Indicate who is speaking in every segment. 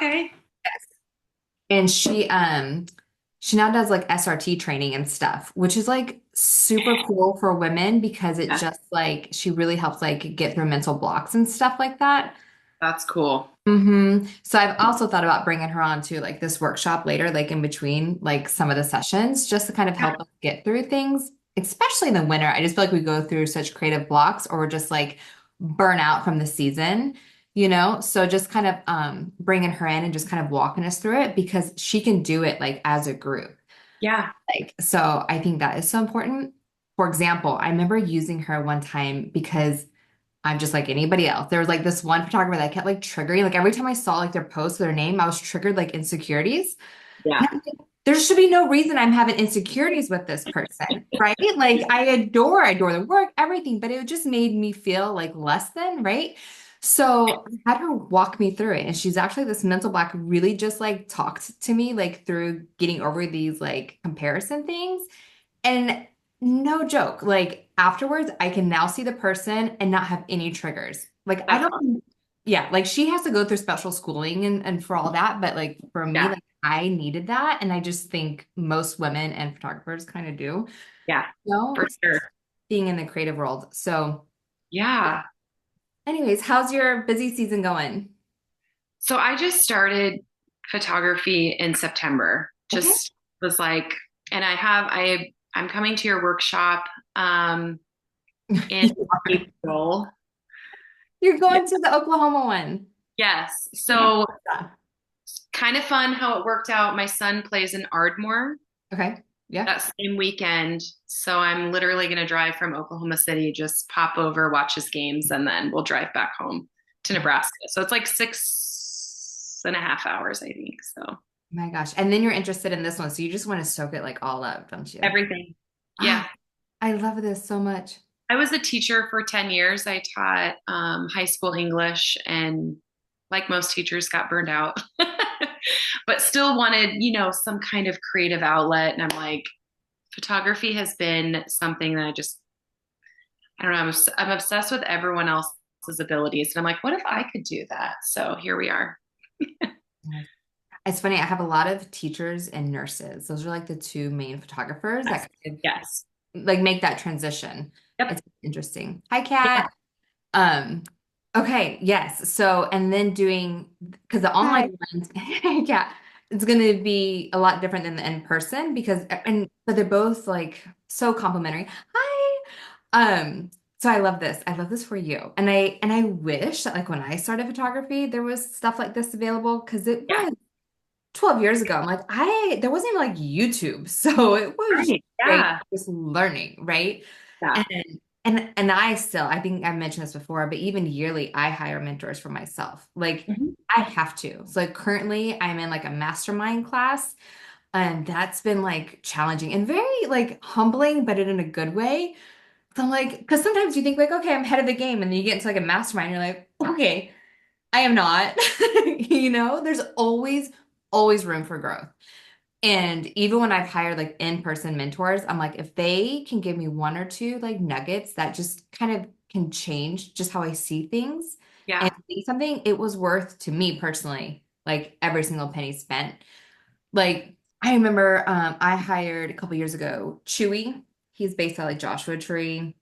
Speaker 1: Okay.
Speaker 2: And she now does like SRT training and stuff, which is like super cool for women because it
Speaker 1: Yeah,
Speaker 2: just like she really helps like get through mental blocks and stuff like that.
Speaker 1: that's cool.
Speaker 2: So I've also thought about bringing her on to like this workshop later, like in between like some of the sessions, just to kind of
Speaker 1: Yeah.
Speaker 2: help us get through things, especially in the winter. I just feel like we go through such creative blocks or we're just like burn out from the season, you know? So just kind of bringing her in and just kind of walking us through it because she can do it like as a group.
Speaker 1: Yeah.
Speaker 2: Like, so I think that is so important. For example, I remember using her one time because I'm just like anybody else. There was like this one photographer that kept like triggering. Like every time I saw like their post, their name, I was triggered like insecurities.
Speaker 1: Yeah.
Speaker 2: And I'm like, there should be no reason I'm having insecurities with this person, right? Like I adore the work, everything, but it just made me feel like less than, right? So I had her walk me through it. And she's actually this mental block really just like talked to me like through getting over these like comparison things. And no joke, like afterwards, I can now see the person and not have any triggers. Like I
Speaker 1: That's awesome.
Speaker 2: don't, yeah, like she has to go through special schooling and for all that, but like for me,
Speaker 1: Yeah.
Speaker 2: like I needed that, and I just think most women and photographers kind of do,
Speaker 1: Yeah,
Speaker 2: you know,
Speaker 1: for sure.
Speaker 2: being in the creative world. So,
Speaker 1: Yeah.
Speaker 2: anyways, how's your busy season going?
Speaker 1: So I just started photography in September.
Speaker 2: Okay.
Speaker 1: Just was like, and I'm coming to your workshop in
Speaker 2: You are.
Speaker 1: April.
Speaker 2: You're
Speaker 1: Yeah.
Speaker 2: going to the Oklahoma one.
Speaker 1: Yes.
Speaker 2: Yeah.
Speaker 1: So kind of fun how it worked out. My son plays in Ardmore
Speaker 2: Okay. Yeah.
Speaker 1: that same weekend. So I'm literally going to drive from Oklahoma City, just pop over, watch his games, and then we'll drive back home to Nebraska. So it's like 6.5 hours, I think. So
Speaker 2: My gosh. And then you're interested in this one. So you just want to soak it like all up, don't you?
Speaker 1: everything.
Speaker 2: Ah,
Speaker 1: Yeah.
Speaker 2: I love this so much.
Speaker 1: I was a teacher for 10 years. I taught high school English and like most teachers got burned out, but still wanted, some kind of creative outlet. And I'm like, photography has been something that I don't know, I'm obsessed with everyone else's abilities. And I'm like, what if I could do that? So here we are.
Speaker 2: Nice. It's funny, I have a lot of teachers and nurses. Those are like the two main photographers
Speaker 1: Yes.
Speaker 2: that kind
Speaker 1: Yes.
Speaker 2: of like make that transition.
Speaker 1: Yep.
Speaker 2: It's interesting. Hi,
Speaker 1: Yeah.
Speaker 2: Kat. Um, okay, yes. So, and then doing because the
Speaker 3: Hi.
Speaker 2: online ones, yeah, it's gonna be a lot different than the in person because and but they're both like so complimentary. Hi. So I love this. I love this for you. And I wish that like when I started photography, there was stuff like this available because it
Speaker 1: Yeah.
Speaker 2: was 12 years ago. I'm like, there wasn't even like YouTube. So it was
Speaker 1: Right.
Speaker 2: straight
Speaker 1: Yeah.
Speaker 2: just learning, right?
Speaker 1: Yeah.
Speaker 2: And and I think I've mentioned this before, but even yearly, I hire mentors for myself. Like
Speaker 1: Mhm.
Speaker 2: I have to. So like currently I'm in like a mastermind class, and that's been like challenging and very like humbling, but in a good way. So I'm like, because sometimes you think like, okay, I'm head of the game, and then you get into like a mastermind, you're like, okay, I am not. There's always room for growth. And even when I've hired like in-person mentors, I'm like, if they can give me one or two like nuggets that just kind of can change just how I see things and
Speaker 1: Yeah.
Speaker 2: see something, it was worth to me personally, like every single penny spent. Like I remember I hired a couple years ago Chewy. He's based out of like Joshua Tree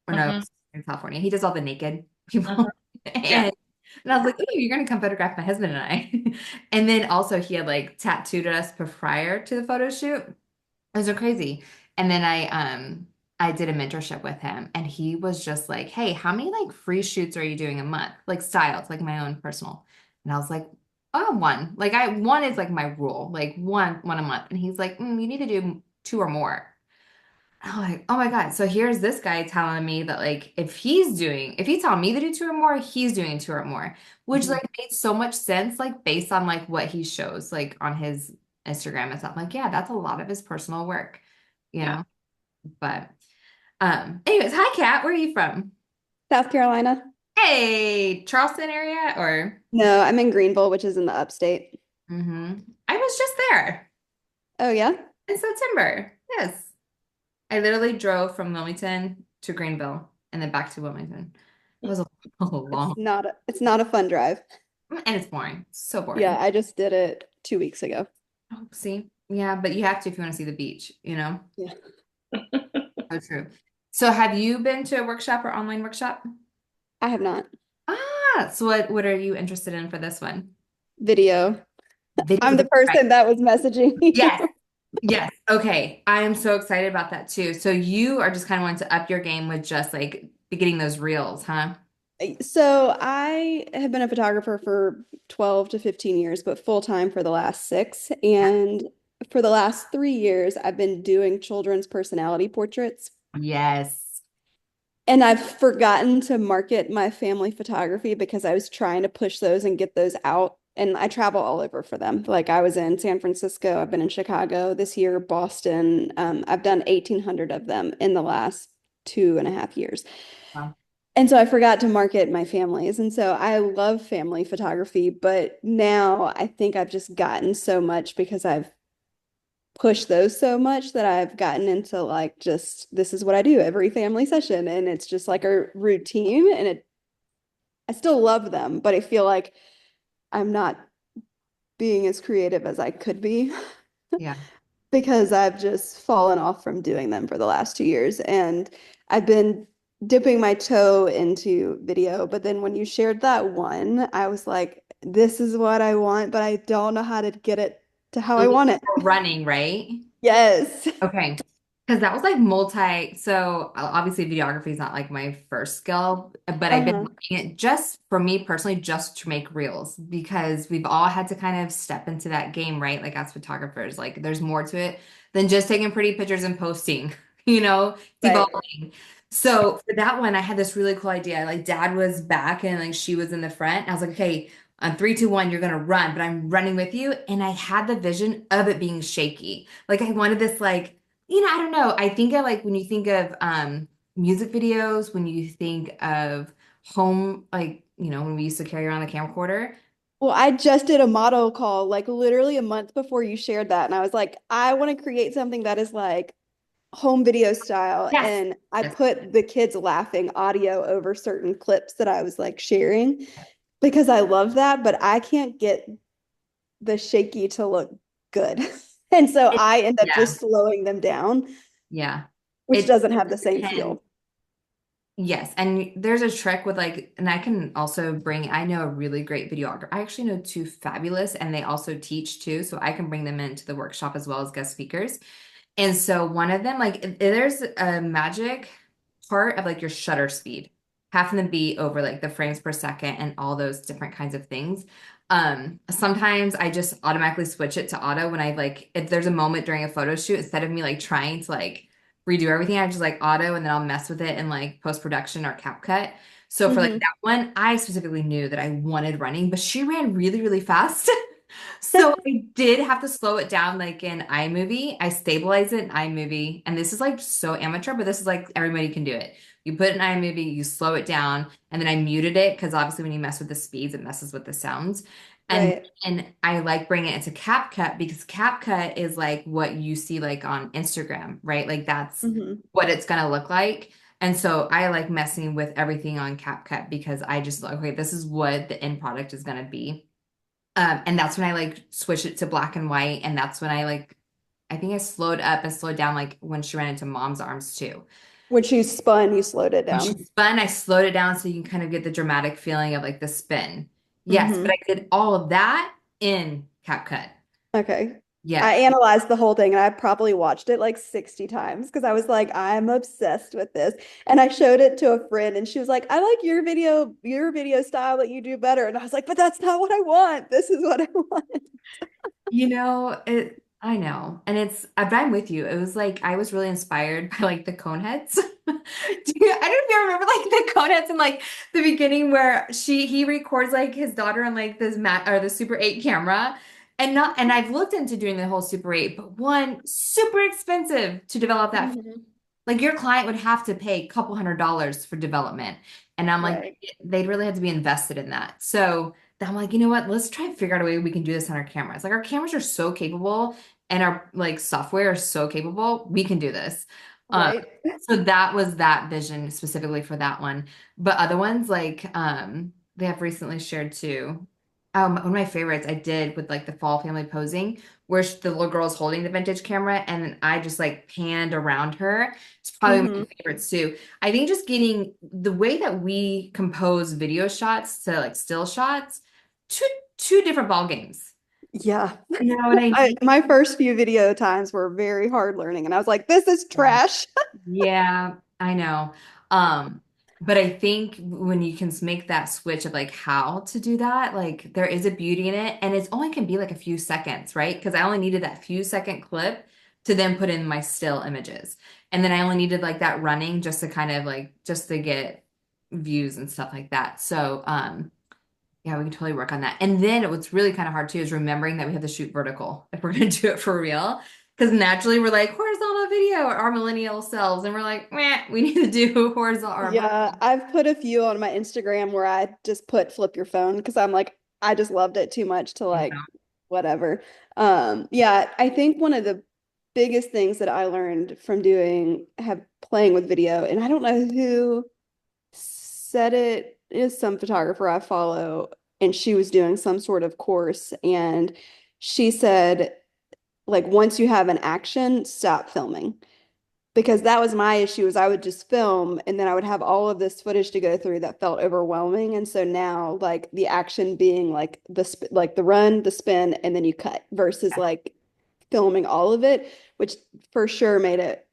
Speaker 2: or no,
Speaker 1: Mhm.
Speaker 2: in California. He does all the naked
Speaker 1: Mhm.
Speaker 2: people.
Speaker 1: Yeah.
Speaker 2: And I was like, "Ooh, you're gonna come photograph my husband and I." And then also he had like tattooed us prior to the photo shoot. It was so crazy. And then I did a mentorship with him and he was just like, "Hey, how many like free shoots are you doing a month? Like styles, like my own personal." And I was like, "Oh, one. Like one is like my rule, like one a month." And he's like, you need to do two or more." I'm like, oh my God. So here's this guy telling me that like if he's telling me to do two or more, he's doing two or more, which
Speaker 1: Mhm.
Speaker 2: like made so much sense, like based on like what he shows like on his Instagram and stuff. Like, yeah, that's a lot of his personal work, you
Speaker 1: Yeah.
Speaker 2: know. But anyways, hi Kat, where are you from?
Speaker 3: South Carolina.
Speaker 2: Hey, Charleston area or
Speaker 3: No, I'm in Greenville, which is in the upstate.
Speaker 2: I was just there
Speaker 3: Oh, yeah?
Speaker 2: in September. Yes. I literally drove from Wilmington to Greenville and then back to Wilmington. It was a
Speaker 3: It's
Speaker 2: long.
Speaker 3: not a, it's not a fun drive.
Speaker 2: And it's boring. So
Speaker 3: Yeah,
Speaker 2: boring.
Speaker 3: I just did it 2 weeks ago.
Speaker 2: Oh, see? Yeah, but you have to if you want to see the beach, you know?
Speaker 3: Yeah,
Speaker 2: So true. So have you been to a workshop or online workshop?
Speaker 3: I have not.
Speaker 2: So what are you interested in for this one?
Speaker 3: Video. I'm
Speaker 2: Video,
Speaker 3: the
Speaker 2: right?
Speaker 3: person that was messaging
Speaker 2: Yes.
Speaker 3: you.
Speaker 2: Yes. Okay. I am so excited about that too. So you are just kind of wanting to up your game with just like getting those reels, huh?
Speaker 3: So I have been a photographer for 12 to 15 years, but full time for the last six. And for the last 3 years, I've been doing children's personality portraits.
Speaker 2: Yes.
Speaker 3: And I've forgotten to market my family photography because I was trying to push those and get those out. And I travel all over for them. Like I was in San Francisco, I've been in Chicago this year, Boston. I've done 1,800 of them in the last 2.5 years.
Speaker 2: Wow.
Speaker 3: And so I forgot to market my families. And so I love family photography, but now I think I've just gotten so much because I've pushed those so much that I've gotten into like just this is what I do every family session. And it's just like a routine. And I still love them, but I feel like I'm not being as creative as I could be
Speaker 2: Yeah.
Speaker 3: because I've just fallen off from doing them for the last 2 years. And I've been dipping my toe into video. But then when you shared that one, I was like, this is what I want, but I don't know how to get it to how I want it.
Speaker 2: Running, right?
Speaker 3: Yes.
Speaker 2: Okay. Because that was like so obviously videography is not like my first skill, but I've been
Speaker 3: Uh-huh.
Speaker 2: looking at just for me personally, just to make reels because we've all had to kind of step into that game, right? Like as photographers, like there's more to it than just taking pretty pictures and posting, it's
Speaker 3: Right.
Speaker 2: evolving. So for that one, I had this really cool idea. Like dad was back and like she was in the front. And I was like, okay, on three, two, one, you're gonna run, but I'm running with you. And I had the vision of it being shaky. Like I wanted this like I don't know. I think of like when you think of music videos, when you think of home, like, when we used to carry around a camcorder.
Speaker 3: Well, I just did a model call like literally a month before you shared that. And I was like, I want to create something that is like home video style.
Speaker 2: Yes.
Speaker 3: And I
Speaker 2: Yes.
Speaker 3: put the kids laughing audio over certain clips that I was like sharing because I love that, but I can't get the shaky to look good. And so
Speaker 2: It-
Speaker 3: I end up
Speaker 2: yeah.
Speaker 3: just slowing them down,
Speaker 2: Yeah.
Speaker 3: which
Speaker 2: It
Speaker 3: doesn't have the same
Speaker 2: can.
Speaker 3: feel.
Speaker 2: Yes, and there's a trick with like, and I can also I know a really great videographer. I actually know two fabulous, and they also teach too, so I can bring them into the workshop as well as guest speakers. And so one of them, like, there's a magic part of like your shutter speed, having them be over like the frames per second and all those different kinds of things. Sometimes I just automatically switch it to auto when I like if there's a moment during a photo shoot, instead of me like trying to like redo everything, I just like auto and then I'll mess with it in like post-production or CapCut. So for like
Speaker 3: Hmm.
Speaker 2: that one, I specifically knew that I wanted running, but she ran really, really fast. So I did have to slow it down like in iMovie. I stabilize it in iMovie. And this is like so amateur, but this is like everybody can do it. You put it in iMovie, you slow it down, and then I muted it because obviously when you mess with the speeds, it messes with the sounds. And
Speaker 3: Right.
Speaker 2: and I like bringing it into CapCut because CapCut is like what you see like on Instagram, right? Like that's
Speaker 3: Hmm.
Speaker 2: what it's gonna look like. And so I like messing with everything on CapCut because I just like, okay, this is what the end product is gonna be. And that's when I like switched it to black and white. And that's when I think I slowed up and slowed down like when she ran into mom's arms too.
Speaker 3: When you spun, you slowed it
Speaker 2: When she
Speaker 3: down.
Speaker 2: spun, I slowed it down so you can kind of get the dramatic feeling of like the spin. Yes, but
Speaker 3: Hmm.
Speaker 2: I did all of that in CapCut.
Speaker 3: Okay. I
Speaker 2: Yes.
Speaker 3: analyzed the whole thing and I probably watched it like 60 times because I was like, I'm obsessed with this. And I showed it to a friend and she was like, I like your video style that you do better. And I was like, but that's not what I want. This is what I want.
Speaker 2: I know. And but I'm with you. It was like I was really inspired by like the cone heads. I don't know if you remember like the cone heads in like the beginning where he records like his daughter on like this mat or the Super 8 camera. And I've looked into doing the whole Super 8, but one, super expensive to develop that.
Speaker 3: Mhm.
Speaker 2: Like your client would have to pay a couple $100s for development. And I'm like,
Speaker 3: Right.
Speaker 2: they'd really have to be invested in that. So then I'm like, you know what? Let's try to figure out a way we can do this on our cameras. Like our cameras are so capable and our like software is so capable. We can do this. Um,
Speaker 3: Right.
Speaker 2: so that was that vision specifically for that one. But other ones like they have recently shared too. One of my favorites I did with like the fall family posing, where the little girl's holding the vintage camera and then I just like panned around her. It's probably one of
Speaker 3: Hmm.
Speaker 2: my favorites too. I think just getting the way that we compose video shots to like still shots, two two different ball games.
Speaker 3: Yeah.
Speaker 2: You know what I mean?
Speaker 3: My first few video times were very hard learning, and I was like, this is
Speaker 2: Yeah.
Speaker 3: trash.
Speaker 2: Yeah, I know. Um, but I think when you can make that switch of like how to do that, like there is a beauty in it, and it's only can be like a few seconds, right? Because I only needed that few second clip to then put in my still images. And then I only needed like that running just to kind of like just to get views and stuff like that. So yeah, we can totally work on that. And then what's really kind of hard too is remembering that we have to shoot vertical if we're going to do it for real. Because naturally we're like horizontal video, our millennial selves, and we're like, meh, we need to do horizontal or
Speaker 3: Yeah,
Speaker 2: vertical.
Speaker 3: I've put a few on my Instagram where I just put flip your phone because I'm like, I just loved it too much to like
Speaker 2: Yeah.
Speaker 3: whatever. Yeah, I think one of the biggest things that I learned from doing have playing with video, and I don't know who said it, is some photographer I follow, and she was doing some sort of course, and she said, like, once you have an action, stop filming because that was my issue is I would just film and then I would have all of this footage to go through that felt overwhelming. And so now like the action being like like the run, the spin, and then you cut versus like filming all of it, which for sure made it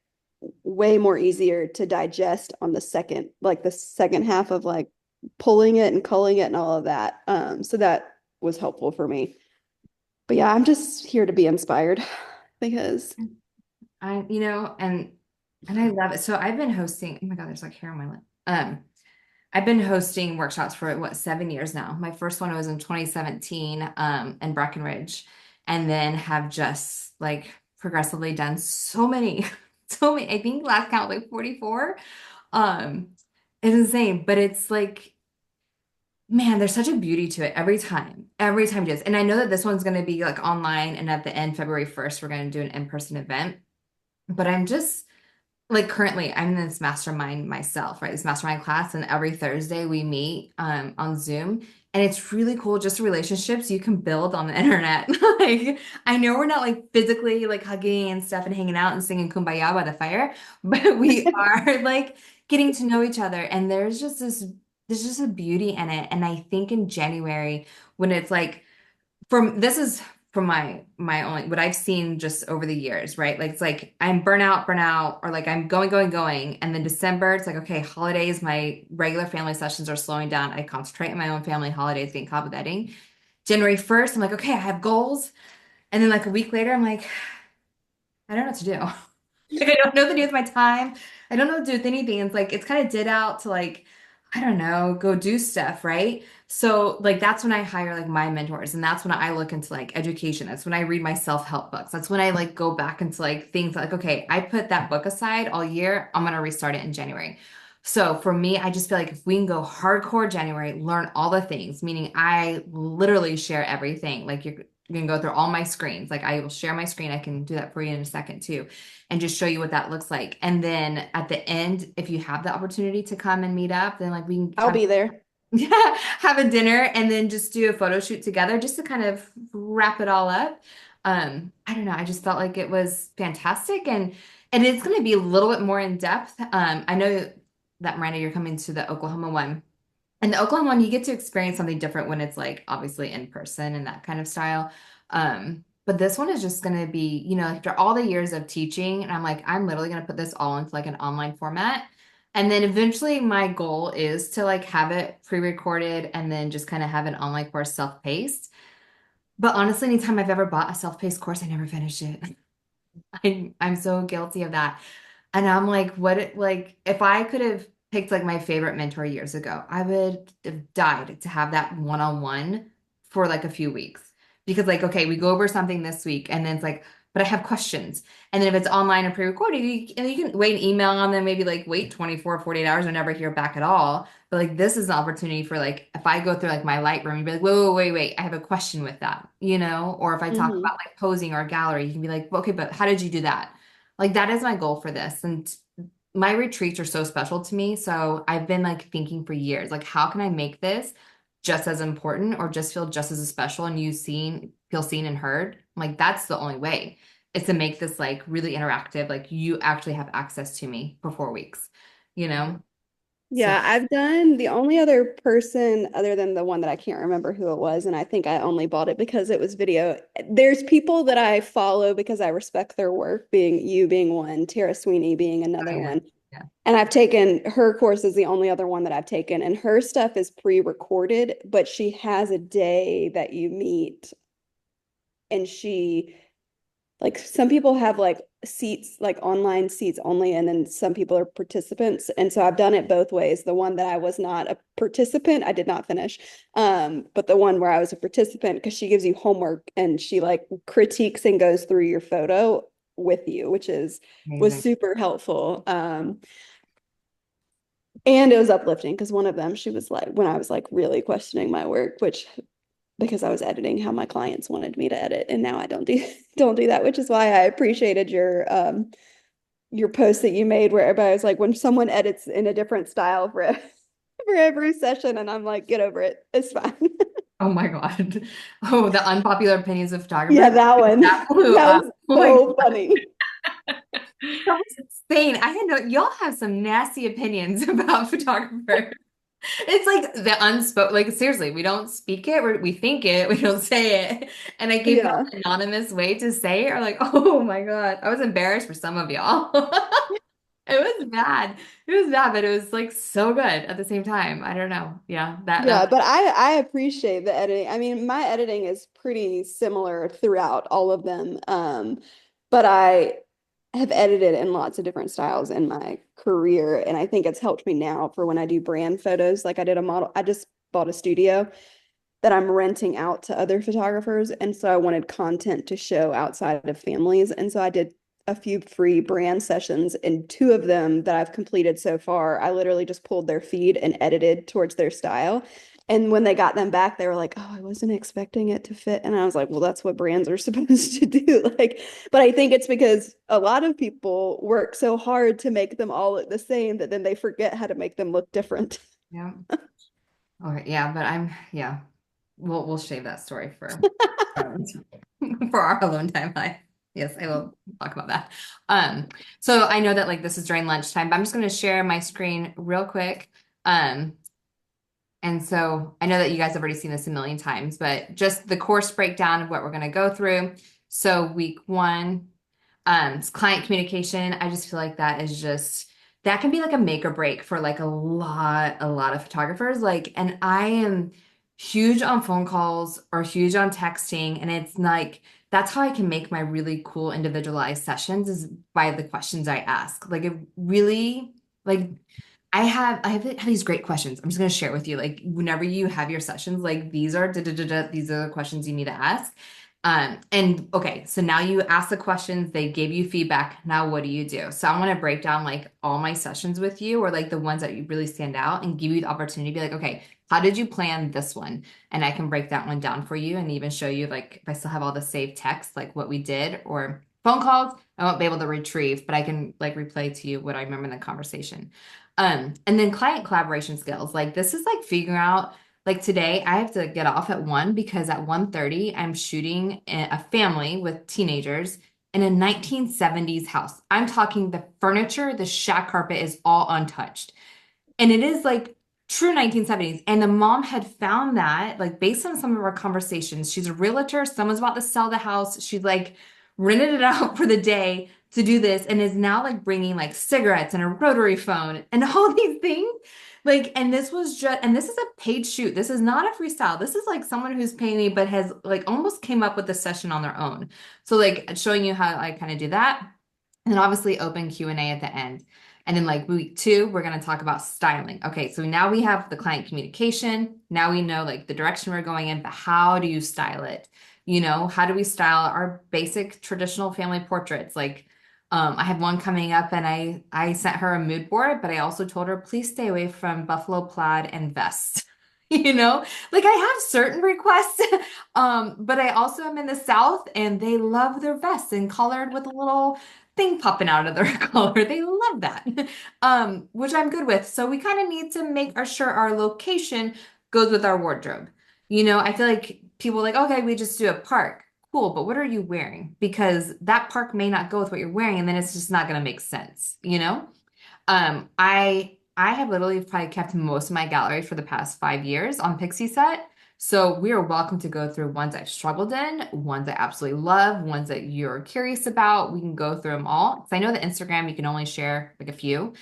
Speaker 3: way more easier to digest on the second, like the second half of like pulling it and culling it and all of that. So that was helpful for me. But yeah, I'm just here to be inspired because
Speaker 2: You know, and I love it. So I've been hosting, oh my God, there's like hair on my lip. I've been hosting workshops for what, 7 years now. My first one was in 2017, in Breckenridge, and then have just like progressively done so many, so many. I think last count was like 44. Um, it's insane, but it's like, man, there's such a beauty to it every time it is. And I know that this one's going to be like online, and at the end, February 1st, we're going to do an in-person event. But I'm just like currently I'm in this mastermind myself, right? This mastermind class, and every Thursday we meet on Zoom. And it's really cool, just relationships you can build on the internet. Like I know we're not like physically like hugging and stuff and hanging out and singing Kumbaya by the fire, but we are like getting to know each other. And there's just a beauty in it. And I think in January, when it's like from this is from my only what I've seen just over the years, right? Like it's like I'm burnout, or like I'm going, and then December it's like okay, holidays, my regular family sessions are slowing down. I concentrate on my own family holidays, getting caught with editing. January 1st, I'm like, okay, I have goals, and then like a week later, I'm like, I don't know what to do. Like I don't know what to do with my time. I don't know what to do with anything. It's like it's kind of did out to like, I don't know, go do stuff, right? So like that's when I hire like my mentors, and that's when I look into like education. That's when I read my self-help books. That's when I like go back into like things like, okay, I put that book aside all year. I'm gonna restart it in January. So for me, I just feel like if we can go hardcore January, learn all the things, meaning I literally share everything. Like you're gonna go through all my screens. Like I will share my screen. I can do that for you in a second too, and just show you what that looks like. And then at the end, if you have the opportunity to come and meet up, then like we can
Speaker 3: I'll
Speaker 2: have
Speaker 3: be there.
Speaker 2: yeah, have a dinner and then just do a photo shoot together just to kind of wrap it all up. I don't know. I just felt like it was fantastic, and it's going to be a little bit more in depth. I know that Miranda, you're coming to the Oklahoma one. And the Oakland one, you get to experience something different when it's like obviously in person and that kind of style. But this one is just going to be, you know, after all the years of teaching, and I'm like, I'm literally going to put this all into like an online format. And then eventually my goal is to like have it pre-recorded and then just kind of have an online course self-paced. But honestly, anytime I've ever bought a self-paced course, I never finished it. I'm so guilty of that. And I'm like, like if I could have picked like my favorite mentor years ago, I would have died to have that one-on-one for like a few weeks. Because like, okay, we go over something this week and then it's like, but I have questions. And then if it's online and pre-recorded, and you can wait and email on them, maybe like wait 24, 48 hours and never hear back at all. But like this is an opportunity for like if I go through like my Lightroom, you'd be like, wait, I have a question with that, you know? Or if I talk
Speaker 3: Hmm.
Speaker 2: about like posing or gallery, you can be like, okay, but how did you do that? Like that is my goal for this. And my retreats are so special to me. So I've been like thinking for years, like how can I make this just as important or just feel just as special and feel seen and heard, like that's the only way is to make this like really interactive. Like you actually have access to me for 4 weeks, you know? So
Speaker 3: Yeah, I've done the only other person other than the one that I can't remember who it was, and I think I only bought it because it was video. There's people that I follow because I respect their work, being you being one, Tara Sweeney being
Speaker 2: oh,
Speaker 3: another
Speaker 2: yeah.
Speaker 3: one.
Speaker 2: Yeah.
Speaker 3: And I've taken her course is the only other one that I've taken, and her stuff is pre-recorded, but she has a day that you meet, and she like some people have like seats, like online seats only, and then some people are participants. And so I've done it both ways. The one that I was not a participant, I did not finish. But the one where I was a participant, because she gives you homework and she like critiques and goes through your photo with you, which is was
Speaker 2: Amazing.
Speaker 3: super helpful. And it was uplifting because one of them, she was like, when I was like really questioning my work, which because I was editing how my clients wanted me to edit, and now I don't do don't do that, which is why I appreciated your post that you made where everybody was like, when someone edits in a different style for for every session, and I'm like, get over it, it's fine.
Speaker 2: Oh my God. Oh, the unpopular opinions of
Speaker 3: Yeah,
Speaker 2: photographers.
Speaker 3: that one.
Speaker 2: That blew
Speaker 3: That
Speaker 2: up.
Speaker 3: was
Speaker 2: Oh my
Speaker 3: so
Speaker 2: God.
Speaker 3: funny.
Speaker 2: That was insane. I had no, y'all have some nasty opinions about photographers. It's like the unspoken, like seriously, we don't speak it, we think it, we don't say it. And I gave y'all
Speaker 3: Yeah.
Speaker 2: an anonymous way to say it, or like, oh my God, I was embarrassed for some of y'all. It was bad. It was bad, but it was like so good at the same time. I don't know. Yeah, that
Speaker 3: Yeah, but I appreciate the editing. I mean, my editing is pretty similar throughout all of them. But I have edited in lots of different styles in my career, and I think it's helped me now for when I do brand photos. Like I did a model, I just bought a studio that I'm renting out to other photographers, and so I wanted content to show outside of families, and so I did a few free brand sessions, and two of them that I've completed so far, I literally just pulled their feed and edited towards their style. And when they got them back, they were like, "Oh, I wasn't expecting it to fit." And I was like, "Well, that's what brands are supposed to do." Like, but I think it's because a lot of people work so hard to make them all look the same that then they forget how to make them look different.
Speaker 2: yeah. Okay, yeah, but yeah. We'll save that story for for our alone time life. Yes, I will talk about that. So I know that like this is during lunchtime, but I'm just going to share my screen real quick. Um, and so I know that you guys have already seen this a million times, but just the course breakdown of what we're going to go through. So week one, it's client communication. I just feel like that is just that can be like a make or break for like a lot of photographers. Like, and I am huge on phone calls or huge on texting, and it's like that's how I can make my really cool individualized sessions is by the questions I ask. Like it really like I have these great questions. I'm just gonna share with you. Like whenever you have your sessions, like these are these are the questions you need to ask. And okay, so now you ask the questions, they give you feedback. Now what do you do? So I want to break down like all my sessions with you or like the ones that you really stand out and give you the opportunity to be like, okay, how did you plan this one? And I can break that one down for you and even show you like if I still have all the saved text, like what we did or phone calls, I won't be able to retrieve, but I can like replay to you what I remember in the conversation. And then client collaboration skills. Like this is like figuring out like today I have to get off at 1 because at 1:30 I'm shooting a family with teenagers in a 1970s house. I'm talking the furniture, the shag carpet is all untouched. And it is like true 1970s. And the mom had found that, like, based on some of our conversations, she's a realtor, someone's about to sell the house. She's like rented it out for the day to do this and is now like bringing like cigarettes and a rotary phone and all these things. Like, and this was just, and this is a paid shoot. This is not a freestyle. This is like someone who's paying me, but has like almost came up with the session on their own. So, like, showing you how I kind of do that. And then obviously open Q&A at the end. And then like week two, we're going to talk about styling. Okay, so now we have the client communication. Now we know like the direction we're going in, but how do you style it? You know, how do we style our basic traditional family portraits? Like I had one coming up and I sent her a mood board, but I also told her, please stay away from buffalo plaid and vests. You know, like I have certain requests, but I also am in the South and they love their vests and colored with a little thing popping out of their collar. They love that, which I'm good with. So we kind of need to make sure our location goes with our wardrobe. You know, I feel like people are like, okay, we just do a park. Cool, but what are you wearing? Because that park may not go with what you're wearing, and then it's just not going to make sense, you know? I have literally probably kept most of my gallery for the past 5 years on Pixie Set. So we are welcome to go through ones I've struggled in, ones I absolutely love, ones that you're curious about. We can go through them all. Because I know that Instagram, you can only share like a few.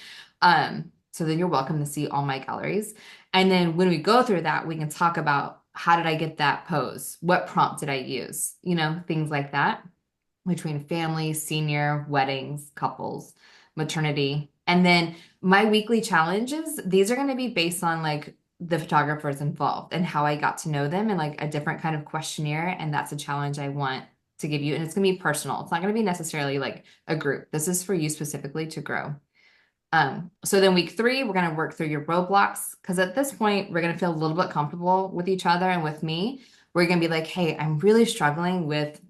Speaker 2: So then you're welcome to see all my galleries. And then when we go through that, we can talk about how did I get that pose? What prompt did I use? You know, things like that between family, senior, weddings, couples, maternity. And then my weekly challenges, these are going to be based on like the photographers involved and how I got to know them and like a different kind of questionnaire. And that's a challenge I want to give you. And it's going to be personal. It's not going to be necessarily like a group. This is for you specifically to grow. So then week 3, we're going to work through your roadblocks because at this point, we're going to feel a little bit comfortable with each other and with me. We're going to be like, hey, I'm really struggling with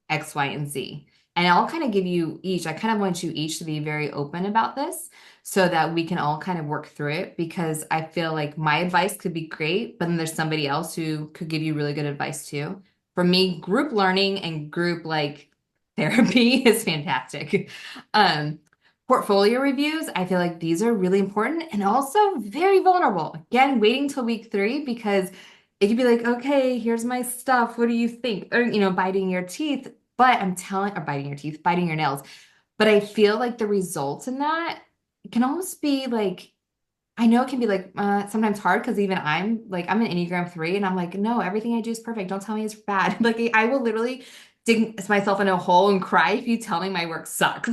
Speaker 2: X, Y, and Z. And I'll kind of give you each, I kind of want you each to be very open about this so that we can all kind of work through it because I feel like my advice could be great, but then there's somebody else who could give you really good advice too. For me, group learning and group like therapy is fantastic. Um, Portfolio reviews, I feel like these are really important and also very vulnerable. Again, waiting till week 3 because it could be like, okay, here's my stuff. What do you think? Or, you know, biting your teeth. But I'm telling, or biting your teeth, biting your nails. But I feel like the results in that can almost be like, I know it can be like sometimes hard because even I'm like, I'm an Enneagram 3 and I'm like, no, everything I do is perfect. Don't tell me it's bad. Like, I will literally dig myself in a hole and cry if you tell me my work sucks.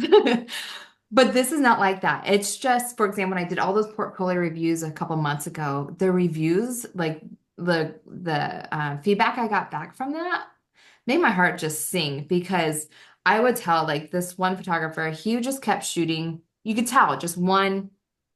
Speaker 2: But this is not like that. It's just, for example, when I did all those portfolio reviews a couple months ago, the reviews, like the feedback I got back from that made my heart just sing because I would tell like this one photographer, he just kept shooting. You could tell just one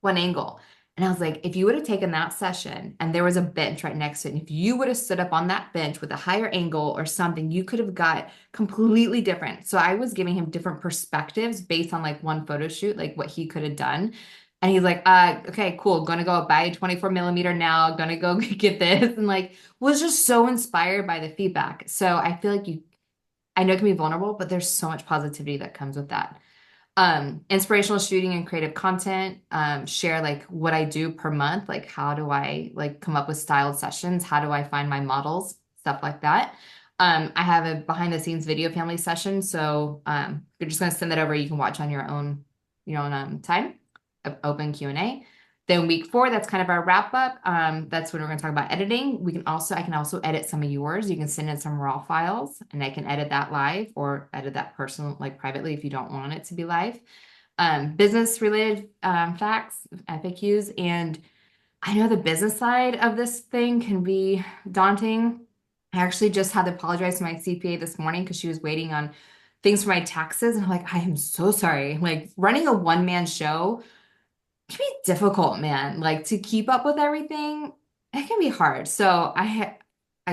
Speaker 2: angle. And I was like, if you would have taken that session and there was a bench right next to it, and if you would have stood up on that bench with a higher angle or something, you could have got completely different. So I was giving him different perspectives based on like one photo shoot, like what he could have done. And he's like, okay, cool. Gonna go buy a 24 millimeter now, gonna go get this. And like was just so inspired by the feedback. So I feel like I know it can be vulnerable, but there's so much positivity that comes with that. Inspirational shooting and creative content, share like what I do per month, like how do I like come up with styled sessions, how do I find my models, stuff like that. I have a behind the scenes video family session, so you're just gonna send that over. You can watch on your own time, open Q&A. Then week 4, that's kind of our wrap up. That's when we're going to talk about editing. I can also edit some of yours. You can send in some raw files and I can edit that live or edit that personal, like privately if you don't want it to be live. Business related facts, FAQs. And I know the business side of this thing can be daunting. I actually just had to apologize to my CPA this morning because she was waiting on things for my taxes. And I'm like, I am so sorry. Like running a one-man show can be difficult, man. Like to keep up with everything, it can be hard. So I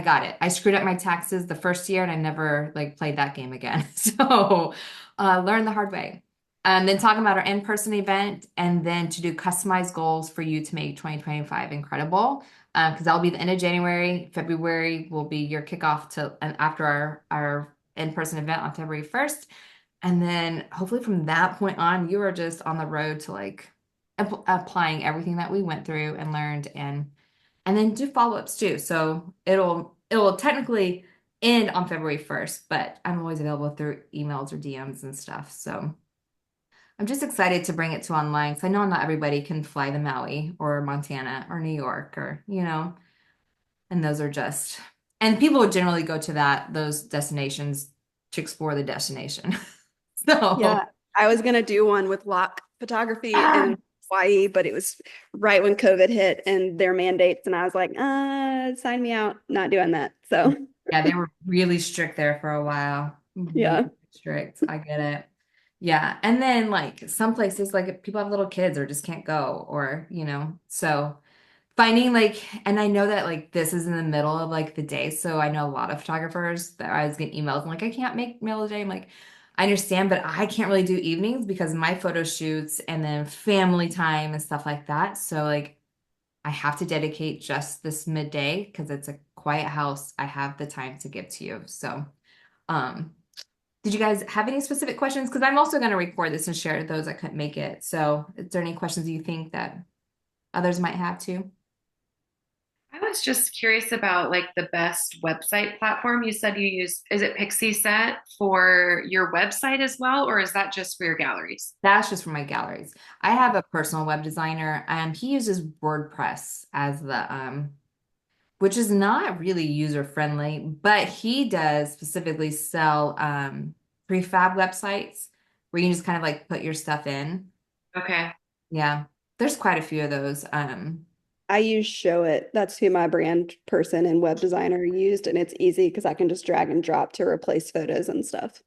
Speaker 2: got it. I screwed up my taxes the first year and I never like played that game again. So learn the hard way. And then talking about our in-person event and then to do customized goals for you to make 2025 incredible. Because that'll be the end of January. February will be your kickoff to and after our in-person event on February 1st. And then hopefully from that point on, you are just on the road to like applying everything that we went through and learned and then do follow-ups too. So it'll technically end on February 1st, but I'm always available through emails or DMs and stuff. So I'm just excited to bring it to online because I know not everybody can fly to Maui or Montana or New York or, you know, and those are just and people would generally go to those destinations to explore the destination. So
Speaker 3: Yeah, I was gonna do one with lock photography
Speaker 2: ah,
Speaker 3: in Hawaii, but it was right when COVID hit and their mandates, and I was like, sign me out, not doing that. So
Speaker 2: yeah, they were really strict there for a while.
Speaker 3: yeah.
Speaker 2: Really strict. I get it. Yeah. And then like some places like people have little kids or just can't go or, you know, so finding like and I know that like this is in the middle of like the day. So I know a lot of photographers that I was getting emails and like I can't make middle of the day. I'm like, I understand, but I can't really do evenings because my photo shoots and then family time and stuff like that. So like I have to dedicate just this midday because it's a quiet house. I have the time to give to you. So, um, did you guys have any specific questions? Because I'm also going to record this and share those I couldn't make it. So, is there any questions you think that others might have too?
Speaker 1: I was just curious about like the best website platform. You said you use, is it Pixie Set for your website as well, or is that just for your galleries?
Speaker 2: That's just for my galleries. I have a personal web designer. He uses WordPress as the which is not really user friendly, but he does specifically sell prefab websites where you can just kind of like put your stuff in.
Speaker 1: Okay.
Speaker 2: Yeah, there's quite a few of those.
Speaker 3: I use Show It. That's who my brand person and web designer used, and it's easy because I can just drag and drop to replace photos and stuff.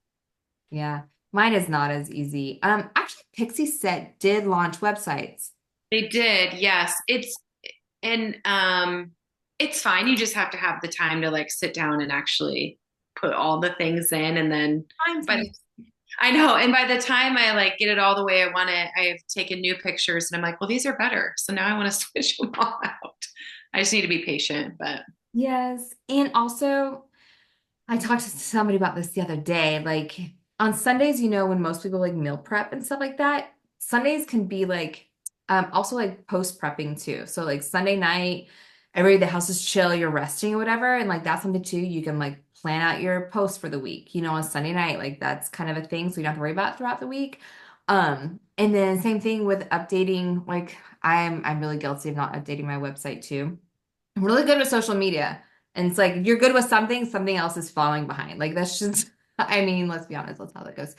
Speaker 2: Yeah, mine is not as easy. Actually, Pixie Set did launch websites.
Speaker 1: They did, yes. And it's fine. You just have to have the time to like sit down and actually put all the things in and then but
Speaker 2: Time.
Speaker 1: I know, and by the time I like get it all the way I want it, I've taken new pictures and I'm like, well, these are better. So now I want to switch them all out. I just need to be patient, but
Speaker 2: Yes, and also I talked to somebody about this the other day. Like on Sundays, when most people like meal prep and stuff like that, Sundays can be like also like post prepping too. So like Sunday night, the house is chill, you're resting or whatever, and like that's something too. You can like plan out your post for the week. On Sunday night, like that's kind of a thing, so you don't have to worry about it throughout the week. And then same thing with updating. Like I'm really guilty of not updating my website too. I'm really good with social media. And it's like if you're good with something, something else is falling behind. Like that's just, I mean, let's be honest, that's how that goes.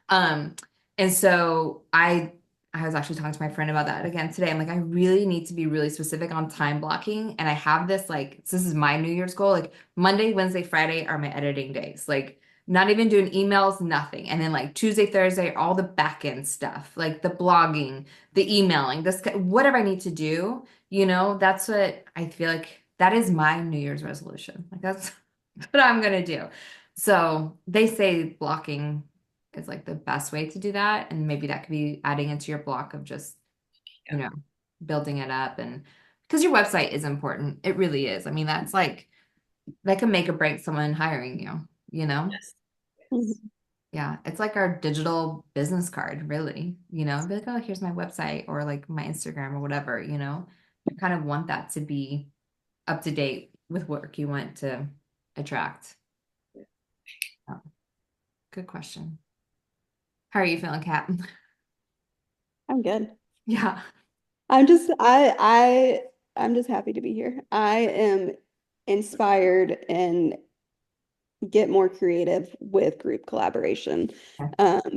Speaker 2: Um, and so I was actually talking to my friend about that again today. I'm like, I really need to be really specific on time blocking. And I have this like, this is my New Year's goal. Like Monday, Wednesday, Friday are my editing days. Like not even doing emails, nothing. And then like Tuesday, Thursday, all the back end stuff, like the blogging, the emailing, this whatever I need to do, that's what I feel like that is my New Year's resolution. Like that's what I'm gonna do. So they say blocking is like the best way to do that. And maybe that could be adding into your block of just, you know, building it up and because your website is important. It really is. I mean, that's like that can make or break someone hiring you, you know?
Speaker 1: yes. Yes.
Speaker 3: Mhm.
Speaker 2: Yeah, it's like our digital business card, really. Be like, oh, here's my website or like my Instagram or whatever. You kind of want that to be up to date with work you want to attract. Oh, good question. How are you feeling, Kat?
Speaker 3: I'm good.
Speaker 2: Yeah.
Speaker 3: I'm just I'm just happy to be here. I am inspired and get more creative with group collaboration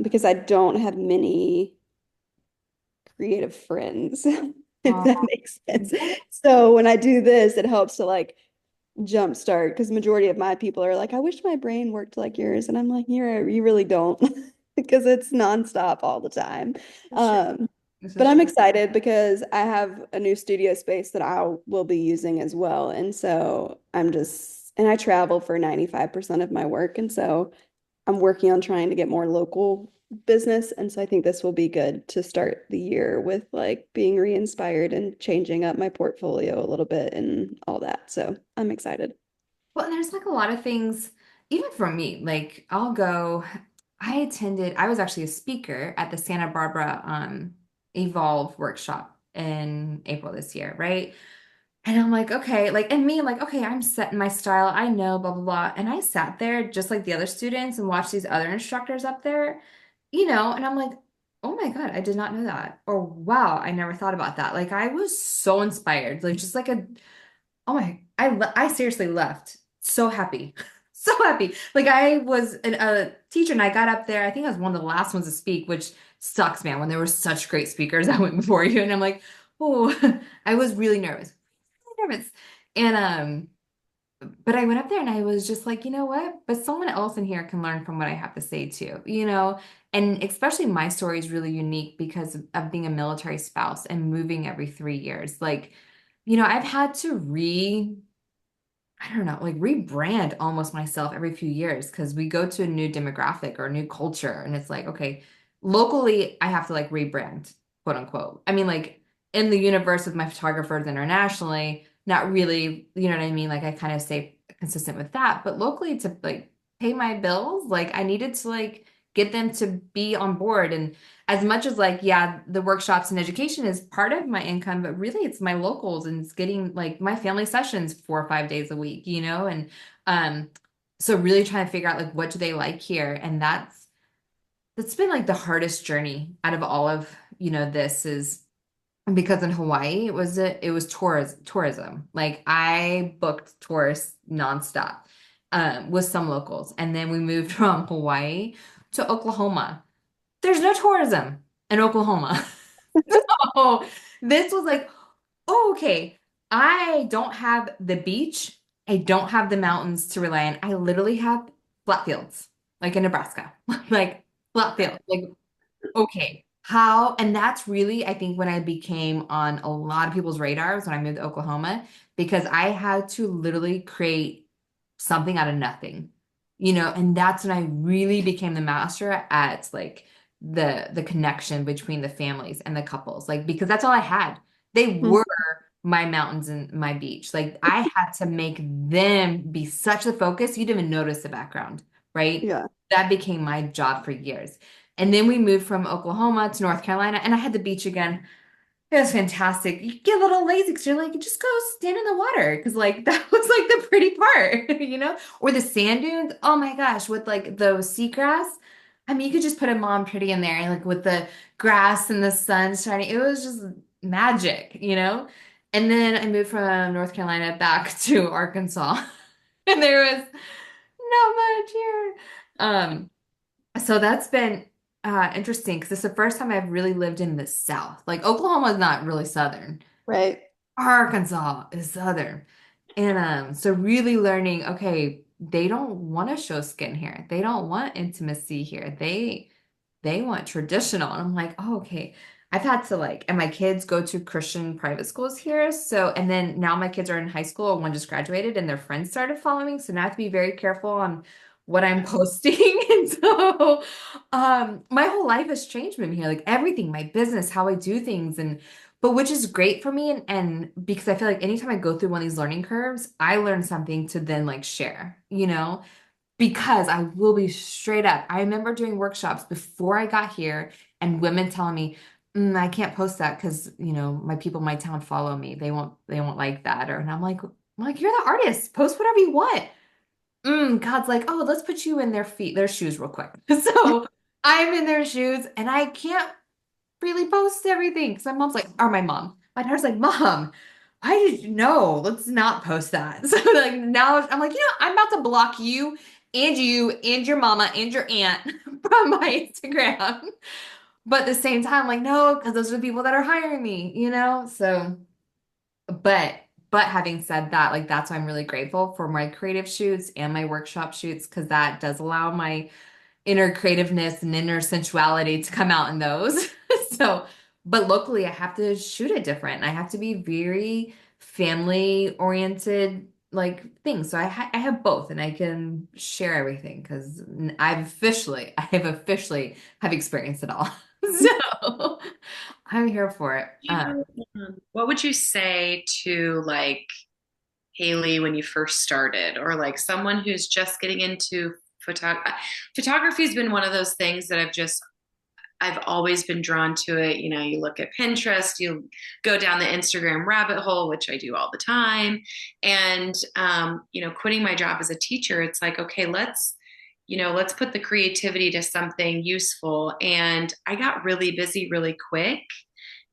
Speaker 3: because I don't have many creative friends, if that
Speaker 2: Oh,
Speaker 3: makes sense. So when I do this, it helps to like jumpstart because majority of my people are like, I wish my brain worked like yours. And I'm like, you really don't because it's nonstop all the time.
Speaker 2: for sure.
Speaker 3: Um,
Speaker 2: This
Speaker 3: but
Speaker 2: is
Speaker 3: I'm
Speaker 2: true.
Speaker 3: excited because I have a new studio space that I will be using as well. And so and I travel for 95% of my work. And so I'm working on trying to get more local business. And so I think this will be good to start the year with like being re-inspired and changing up my portfolio a little bit and all that. So I'm excited.
Speaker 2: Well, and there's like a lot of things, even for me, like I was actually a speaker at the Santa Barbara Evolve workshop in April this year, right? And I'm like, okay, like, and me, I'm like, okay, I'm set in my style. I know, blah, blah, blah. And I sat there just like the other students and watched these other instructors up there, and I'm like, oh my God, I did not know that. Or wow, I never thought about that. Like, I was so inspired, like, just like oh my, I seriously left so happy. So happy. Like, I was a teacher and I got up there. I think I was one of the last ones to speak, which sucks, man, when there were such great speakers that went before you. And I'm like, oh, I was really nervous nervous. And but I went up there and I was just like, you know what? But someone else in here can learn from what I have to say too. And especially my story is really unique because of being a military spouse and moving every 3 years. Like, I've had to I don't know, like rebrand almost myself every few years because we go to a new demographic or a new culture. And it's like, okay, locally, I have to like rebrand, quote unquote. I mean, like in the universe with my photographers internationally, not really, you know what I mean? Like I kind of stay consistent with that, but locally to like pay my bills, like I needed to like get them to be on board. And as much as like, yeah, the workshops and education is part of my income, but really it's my locals and it's getting like my family sessions 4 or 5 days a week, you know? And um, so really trying to figure out like what do they like here? And that's been like the hardest journey out of all of, you know, this is because in Hawaii it was tourism. Like I booked tourists nonstop with some locals. And then we moved from Hawaii to Oklahoma. There's no tourism in Oklahoma. So this was like, oh, okay. I don't have the beach. I don't have the mountains to rely on. I literally have flat fields, like in Nebraska, like flat fields. Like, okay, how? And that's really, I think, when I became on a lot of people's radars when I moved to Oklahoma, because I had to literally create something out of nothing, you know, and that's when I really became the master at like the connection between the families and the couples, like because that's all I had. They
Speaker 3: Mhm.
Speaker 2: were my mountains and my beach. Like I had to make them be such the focus, you didn't even notice the background, right?
Speaker 3: Yeah.
Speaker 2: That became my job for years. And then we moved from Oklahoma to North Carolina, and I had the beach again. It was fantastic. You get a little lazy because you're like, just go stand in the water because like that was like the pretty part, you know? Or the sand dunes. Oh my gosh, with like those seagrass. I mean, you could just put a mom pretty in there, like with the grass and the sun shining. It was just magic, you know? And then I moved from North Carolina back to Arkansas, and there was not much here. So that's been interesting because it's the first time I've really lived in the South. Like Oklahoma is not really Southern.
Speaker 3: Right.
Speaker 2: Arkansas is Southern. And so really learning, okay, they don't want to show skin here. They don't want intimacy here. They want traditional. And I'm like, oh, okay. I've had to like, and my kids go to Christian private schools here. So, and then now my kids are in high school and one just graduated and their friends started following. So now I have to be very careful on what I'm posting. And so, my whole life has changed from here, like everything, my business, how I do things. And, but which is great for me. And because I feel like anytime I go through one of these learning curves, I learn something to then like share, you know? Because I will be straight up. I remember doing workshops before I got here and women telling me, I can't post that because, you know, my people in my town follow me. They won't like that. Or and I'm like, you're the artist. Post whatever you want. God's like, oh, let's put you in their shoes real quick. So I'm in their shoes and I can't really post everything because my mom's like, or my mom, my daughter's like, Mom, I did you know, let's not post that. So like now I'm like, I'm about to block you and your mama and your aunt from my Instagram. But at the same time, like, no, because those are the people that are hiring me, you know? So, but having said that, like that's why I'm really grateful for my creative shoots and my workshop shoots because that does allow my inner creativeness and inner sensuality to come out in those. So, but locally, I have to shoot it different. I have to be very family oriented, like things. So I have both, and I can share everything because I have officially have experienced it all. So I'm here for it.
Speaker 1: What would you say to like Hailey when you first started, or like someone who's just getting into photography? Photography has been one of those things that I've always been drawn to it. You know, you look at Pinterest, you go down the Instagram rabbit hole, which I do all the time. And, quitting my job as a teacher, it's like, okay, let's put the creativity to something useful. And I got really busy really quick,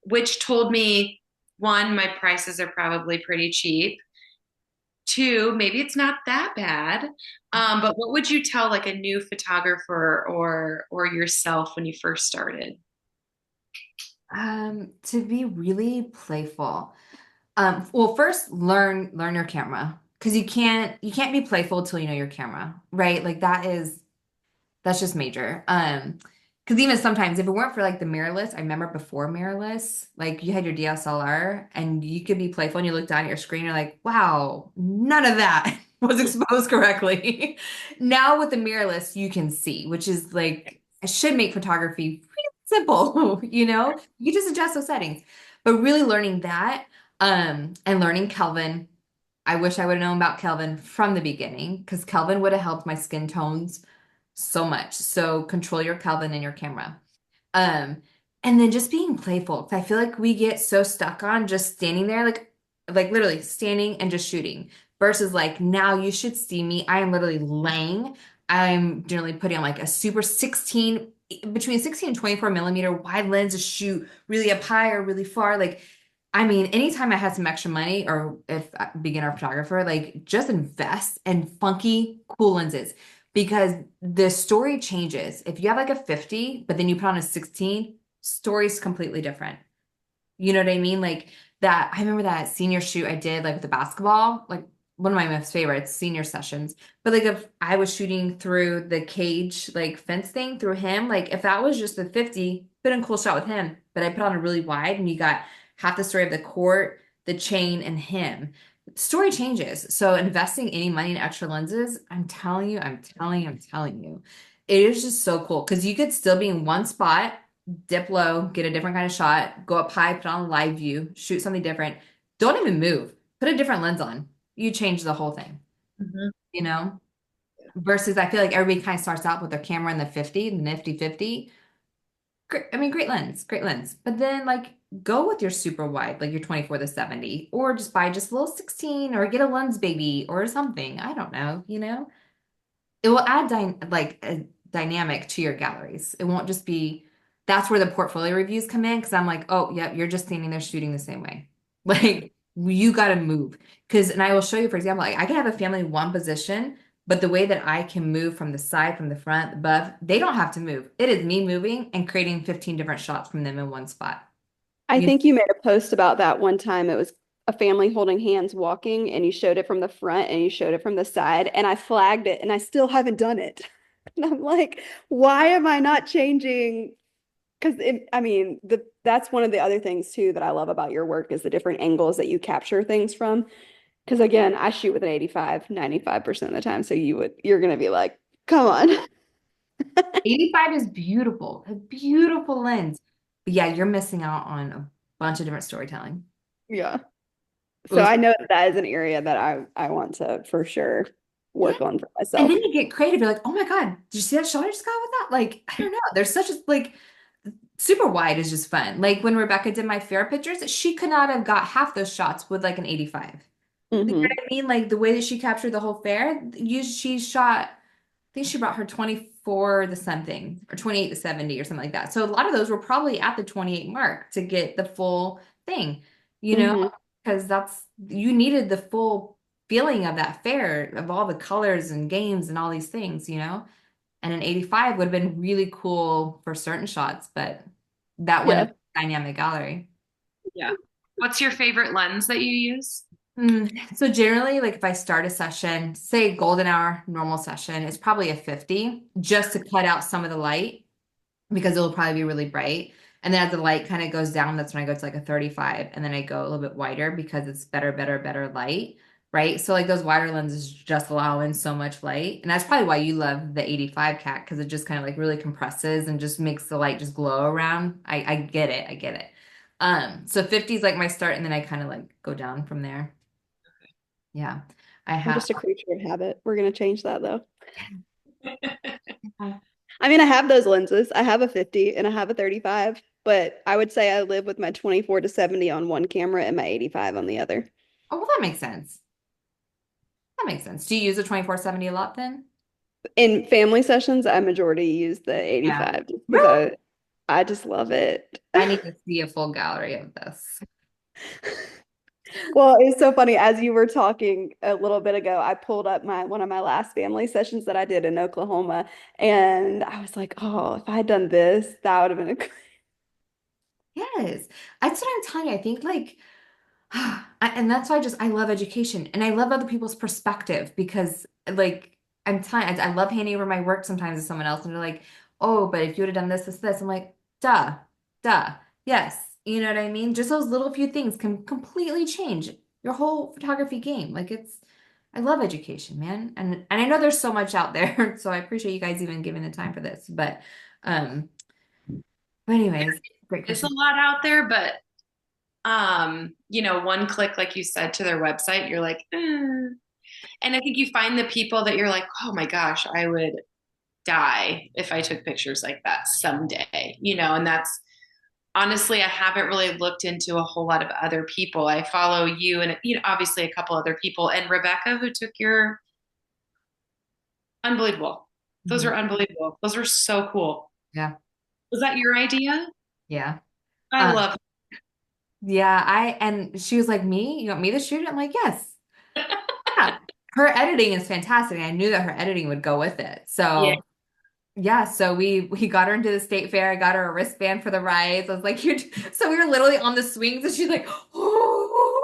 Speaker 1: which told me, one, my prices are probably pretty cheap. Two, maybe it's not that bad. But what would you tell like a new photographer or yourself when you first started?
Speaker 2: To be really playful. Well, first learn your camera because you can't be playful till you know your camera, right? Like that's just major. Because even sometimes if it weren't for like the mirrorless, I remember before mirrorless, like you had your DSLR and you could be playful and you look down at your screen, you're like, wow, none of that was exposed correctly. Now with the mirrorless, you can see, which is like it should make photography really simple, you know? You just adjust those settings. But really learning that, and learning Kelvin. I wish I would have known about Kelvin from the beginning because Kelvin would have helped my skin tones so much. So control your Kelvin in your camera. Um, and then just being playful. 'Cause I feel like we get so stuck on just standing there, like literally standing and just shooting versus like now you should see me. I am literally laying. I'm generally putting on like a super 16, between 16 and 24 millimeter wide lens to shoot really up high or really far. Like, I mean, anytime I had some extra money or if I beginner photographer, like just invest in funky, cool lenses because the story changes. If you have like a 50, but then you put on a 16, story's completely different. You know what I mean? Like that, I remember that senior shoot I did like with the basketball, like one of my most favorites, senior sessions. But like if I was shooting through the cage, like fence thing through him, like if that was just the 50, been a cool shot with him, but I put on a really wide and you got half the story of the court, the chain, and him. Story changes. So investing any money in extra lenses, I'm telling you, it is just so cool because you could still be in one spot, dip low, get a different kind of shot, go up high, put on live view, shoot something different. Don't even move. Put a different lens on. You change the whole thing,
Speaker 1: Mhm.
Speaker 2: you know? Versus I feel like everybody kind of starts out with their camera in the 50, the nifty 50. Great, I mean, great lens, great lens. But then like go with your super wide, like your 24 to 70, or just buy just a little 16 or get a lens baby or something. I don't know, you know? It will add like a dynamic to your galleries. It won't just be that's where the portfolio reviews come in because I'm like, oh, yep, you're just standing there shooting the same way. Like you got to move because, and I will show you, for example, like, I can have a family in one position, but the way that I can move from the side, from the front, above, they don't have to move. It is me moving and creating 15 different shots from them in one spot.
Speaker 3: I
Speaker 2: You
Speaker 3: think you made a post about that one time. It was a family holding hands walking, and you showed it from the front and you showed it from the side, and I flagged it, and I still haven't done it. And I'm like, why am I not changing? Because I mean, that's one of the other things too that I love about your work is the different angles that you capture things from. Because again, I shoot with an 85, 95% of the time. So you're gonna be like, come on.
Speaker 2: 85 is beautiful, a beautiful lens. But yeah, you're missing out on a bunch of different storytelling.
Speaker 3: Yeah.
Speaker 2: It
Speaker 3: So
Speaker 2: was
Speaker 3: I know that that is an area that I want to for sure
Speaker 2: Yeah.
Speaker 3: work on for
Speaker 2: And
Speaker 3: myself.
Speaker 2: then you get creative. You're like, oh my God, did you see that shot I just got with that? Like, I don't know. There's such a like super wide is just fun. Like when Rebecca did my fair pictures, she could not have got half those shots with like an 85. You know
Speaker 3: Hmm.
Speaker 2: what I mean? Like the way that she captured the whole fair, she shot, I think she brought her 24 to something or 28 to 70 or something like that. So a lot of those were probably at the 28 mark to get the full thing, you know,
Speaker 3: Hmm.
Speaker 2: because you needed the full feeling of that fair, of all the colors and games and all these things, you know? And an 85 would have been really cool for certain shots, but that wouldn't
Speaker 3: Yeah.
Speaker 2: have been a dynamic gallery.
Speaker 1: Yeah. What's your favorite lens that you use?
Speaker 2: So generally, like if I start a session, say golden hour, normal session, it's probably a 50 just to cut out some of the light because it'll probably be really bright. And then as the light kind of goes down, that's when I go to like a 35 and then I go a little bit wider because it's better light, right? So like those wider lenses just allow in so much light. And that's probably why you love the 85 cat because it just kind of like really compresses and just makes the light just glow around. I get it. I get it. So 50 is like my start and then I kind of like go down from there. Yeah. I
Speaker 3: I'm
Speaker 2: have
Speaker 3: just a creature of habit. We're gonna change that though. I mean, I have those lenses. I have a 50 and I have a 35, but I would say I live with my 24 to 70 on one camera and my 85 on the other.
Speaker 2: Oh, well, that makes sense. That makes sense. Do you use a 2470 a lot then?
Speaker 3: In family sessions, I majority use the
Speaker 2: Yeah.
Speaker 3: 85 just because
Speaker 2: Really?
Speaker 3: I just love it.
Speaker 2: I need to see a full gallery of this.
Speaker 3: Well, it's so funny. As you were talking a little bit ago, I pulled up my one of my last family sessions that I did in Oklahoma, and I was like, "Oh, if I had done this, that would have been a."
Speaker 2: Yes. That's what I'm telling you. I think like, and that's why I love education and I love other people's perspective because like I'm telling I love handing over my work sometimes to someone else and they're like, oh, but if you would have done this. I'm like, duh. Yes. You know what I mean? Just those little few things can completely change your whole photography game. Like I love education, man. And I know there's so much out there. So I appreciate you guys even giving the time for this. Um, but anyways, great
Speaker 1: It's a
Speaker 2: question.
Speaker 1: lot out there, but one click, like you said, to their website, you're like, eh. And I think you find the people that you're like, oh my gosh, I would die if I took pictures like that someday, and that's honestly, I haven't really looked into a whole lot of other people. I follow you and, obviously a couple other people and Rebecca who took your unbelievable. Those
Speaker 2: Mhm.
Speaker 1: are unbelievable. Those are so cool.
Speaker 2: Yeah.
Speaker 1: Was that your idea?
Speaker 2: Yeah.
Speaker 1: I
Speaker 2: Um,
Speaker 1: love
Speaker 2: yeah, and she was like, me? You want me to shoot it? I'm like, yes.
Speaker 1: it.
Speaker 2: Yeah. Her editing is fantastic. I knew that her editing would go with it.
Speaker 1: Yeah.
Speaker 2: So yeah, so we got her into the state fair. I got her a wristband for the rides. I was like, you so we were literally on the swings and she's like, oh.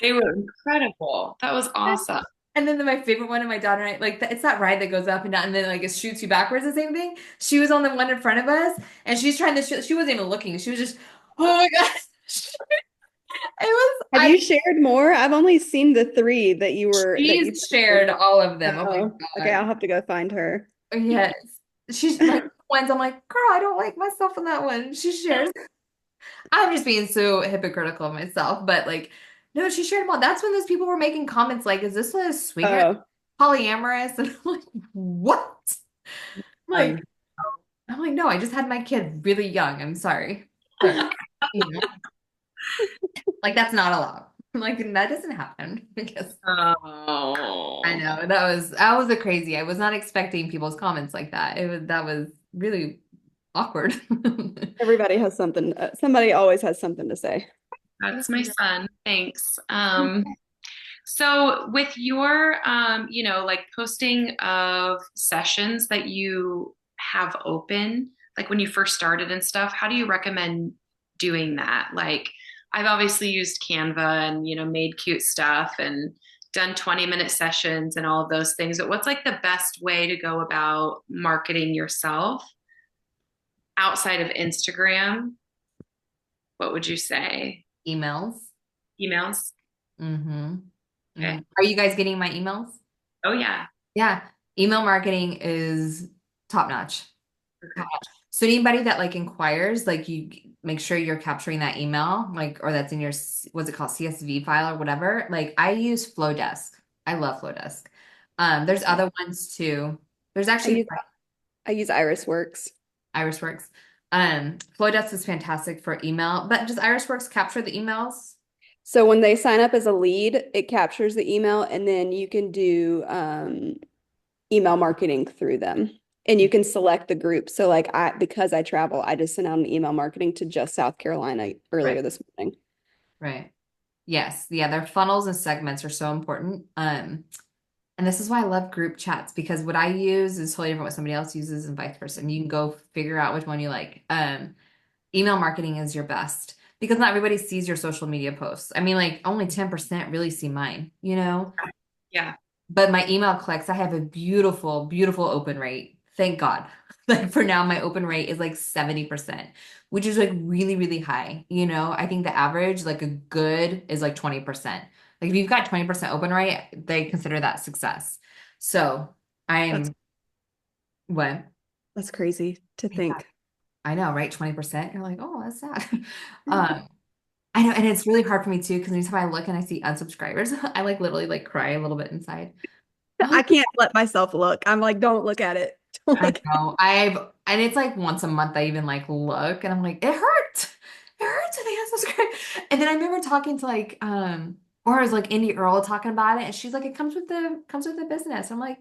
Speaker 1: They were incredible. That was awesome.
Speaker 2: And then my favorite one, and my daughter and I, like, it's that ride that goes up and down, and then like it shoots you backwards, the same thing. She was on the one in front of us, and she's trying to shoot. She wasn't even looking. She was just, oh my gosh. It was,
Speaker 3: Have you shared more? I've only seen the three that you
Speaker 2: she's shared
Speaker 3: posted.
Speaker 2: all of them. Oh my
Speaker 3: Oh, okay.
Speaker 2: God.
Speaker 3: I'll have to go find her.
Speaker 2: Yes. She's like, ones I'm like, girl, I don't like myself in that one. She shares. I'm just being so hypocritical of myself, but like, no, she shared them all. That's when those people were making comments like, is this a swinger,
Speaker 3: Oh,
Speaker 2: polyamorous? And I'm like, what?
Speaker 3: I
Speaker 2: Like, I'm like, no, I just had my kid really young. I'm sorry. But, you know, like that's not allowed. I'm like, that doesn't happen. Because I
Speaker 1: Oh.
Speaker 2: know that was a crazy. I was not expecting people's comments like that. That was really awkward.
Speaker 3: everybody has something. Somebody always has something to say.
Speaker 1: That's my son. Thanks. So with your, like posting of sessions that you have open, like when you first started and stuff, how do you recommend doing that? Like I've obviously used Canva and, made cute stuff and done 20-minute sessions and all of those things. But what's like the best way to go about marketing yourself outside of Instagram? What would you say?
Speaker 2: Emails.
Speaker 1: Emails?
Speaker 2: Mm-hmm.
Speaker 1: Okay.
Speaker 2: Are you guys getting my emails?
Speaker 1: Oh yeah.
Speaker 2: Yeah. Email marketing is top notch. Top
Speaker 1: Okay.
Speaker 2: notch. So anybody that like inquires, like you make sure you're capturing that email, like, or that's in your, what's it called, CSV file or whatever. Like I use Flowdesk. I love Flowdesk. There's other ones too. There's
Speaker 3: I
Speaker 2: actually
Speaker 3: use I use Irisworks.
Speaker 2: Irisworks. Flowdesk is fantastic for email, but does Irisworks capture the emails?
Speaker 3: So when they sign up as a lead, it captures the email, and then you can do email marketing through them. And you can select the group. So like because I travel, I just sent out an email marketing to just South Carolina
Speaker 2: Right.
Speaker 3: earlier this morning.
Speaker 2: Right. Yes. Yeah, their funnels and segments are so important. And this is why I love group chats because what I use is totally different what somebody else uses and vice versa. And you can go figure out which one you like. Email marketing is your best because not everybody sees your social media posts. I mean, like only 10% really see mine, you know?
Speaker 1: Yeah.
Speaker 2: But my email clicks, I have a beautiful, beautiful open rate. Thank God. Like for now, my open rate is like 70%, which is like really, really high. You know, I think the average, like a good, is like 20%. Like if you've got 20% open rate, they consider that success. So
Speaker 3: That's
Speaker 2: I'm what?
Speaker 3: that's crazy to
Speaker 2: Yeah,
Speaker 3: think.
Speaker 2: I know, right? 20%. You're like, oh, that's sad. Um, I know, and it's really hard for me too, because anytime I look and I see unsubscribers, I like literally like cry a little bit inside.
Speaker 3: I can't let myself look. I'm like, don't look at it. Don't
Speaker 2: I
Speaker 3: look.
Speaker 2: know. And it's like once a month I even like look and I'm like, it hurt. It hurts when they unsubscribe. And then I remember talking to like, or I was like Indy Earl talking about it, and she's like, it comes with the business. I'm like,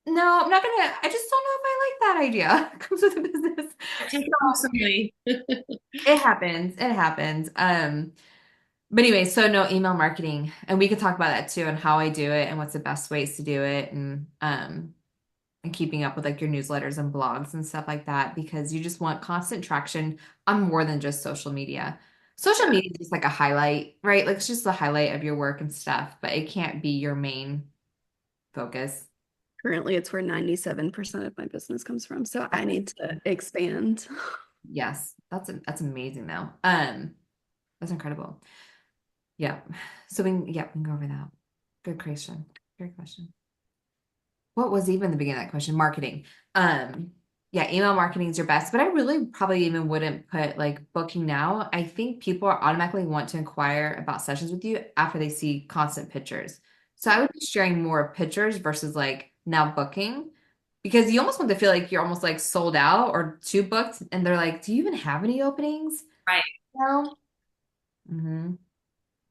Speaker 2: no, I'm not gonna, I just don't know if I like that idea. It comes with the business.
Speaker 1: Take it
Speaker 2: So
Speaker 1: personally.
Speaker 2: it happens. It happens. But anyway, so no email marketing. And we could talk about that too and how I do it and what's the best ways to do it. And keeping up with like your newsletters and blogs and stuff like that because you just want constant traction on more than just social media. Social
Speaker 1: Yeah.
Speaker 2: media is just like a highlight, right? Like it's just the highlight of your work and stuff, but it can't be your main focus.
Speaker 3: Currently, it's where 97% of my business comes from. So I need to expand.
Speaker 2: Yes, that's amazing though. That's incredible. Yeah. So we can go over that. Good question. Great question. What was even the beginning of that question? Marketing. Um, Yeah, email marketing is your best, but I really probably even wouldn't put like booking now. I think people are automatically want to inquire about sessions with you after they see constant pictures. So I would be sharing more pictures versus like now booking because you almost want to feel like you're almost like sold out or too booked. And they're like, do you even have any openings?
Speaker 1: Right.
Speaker 2: No. Hmm.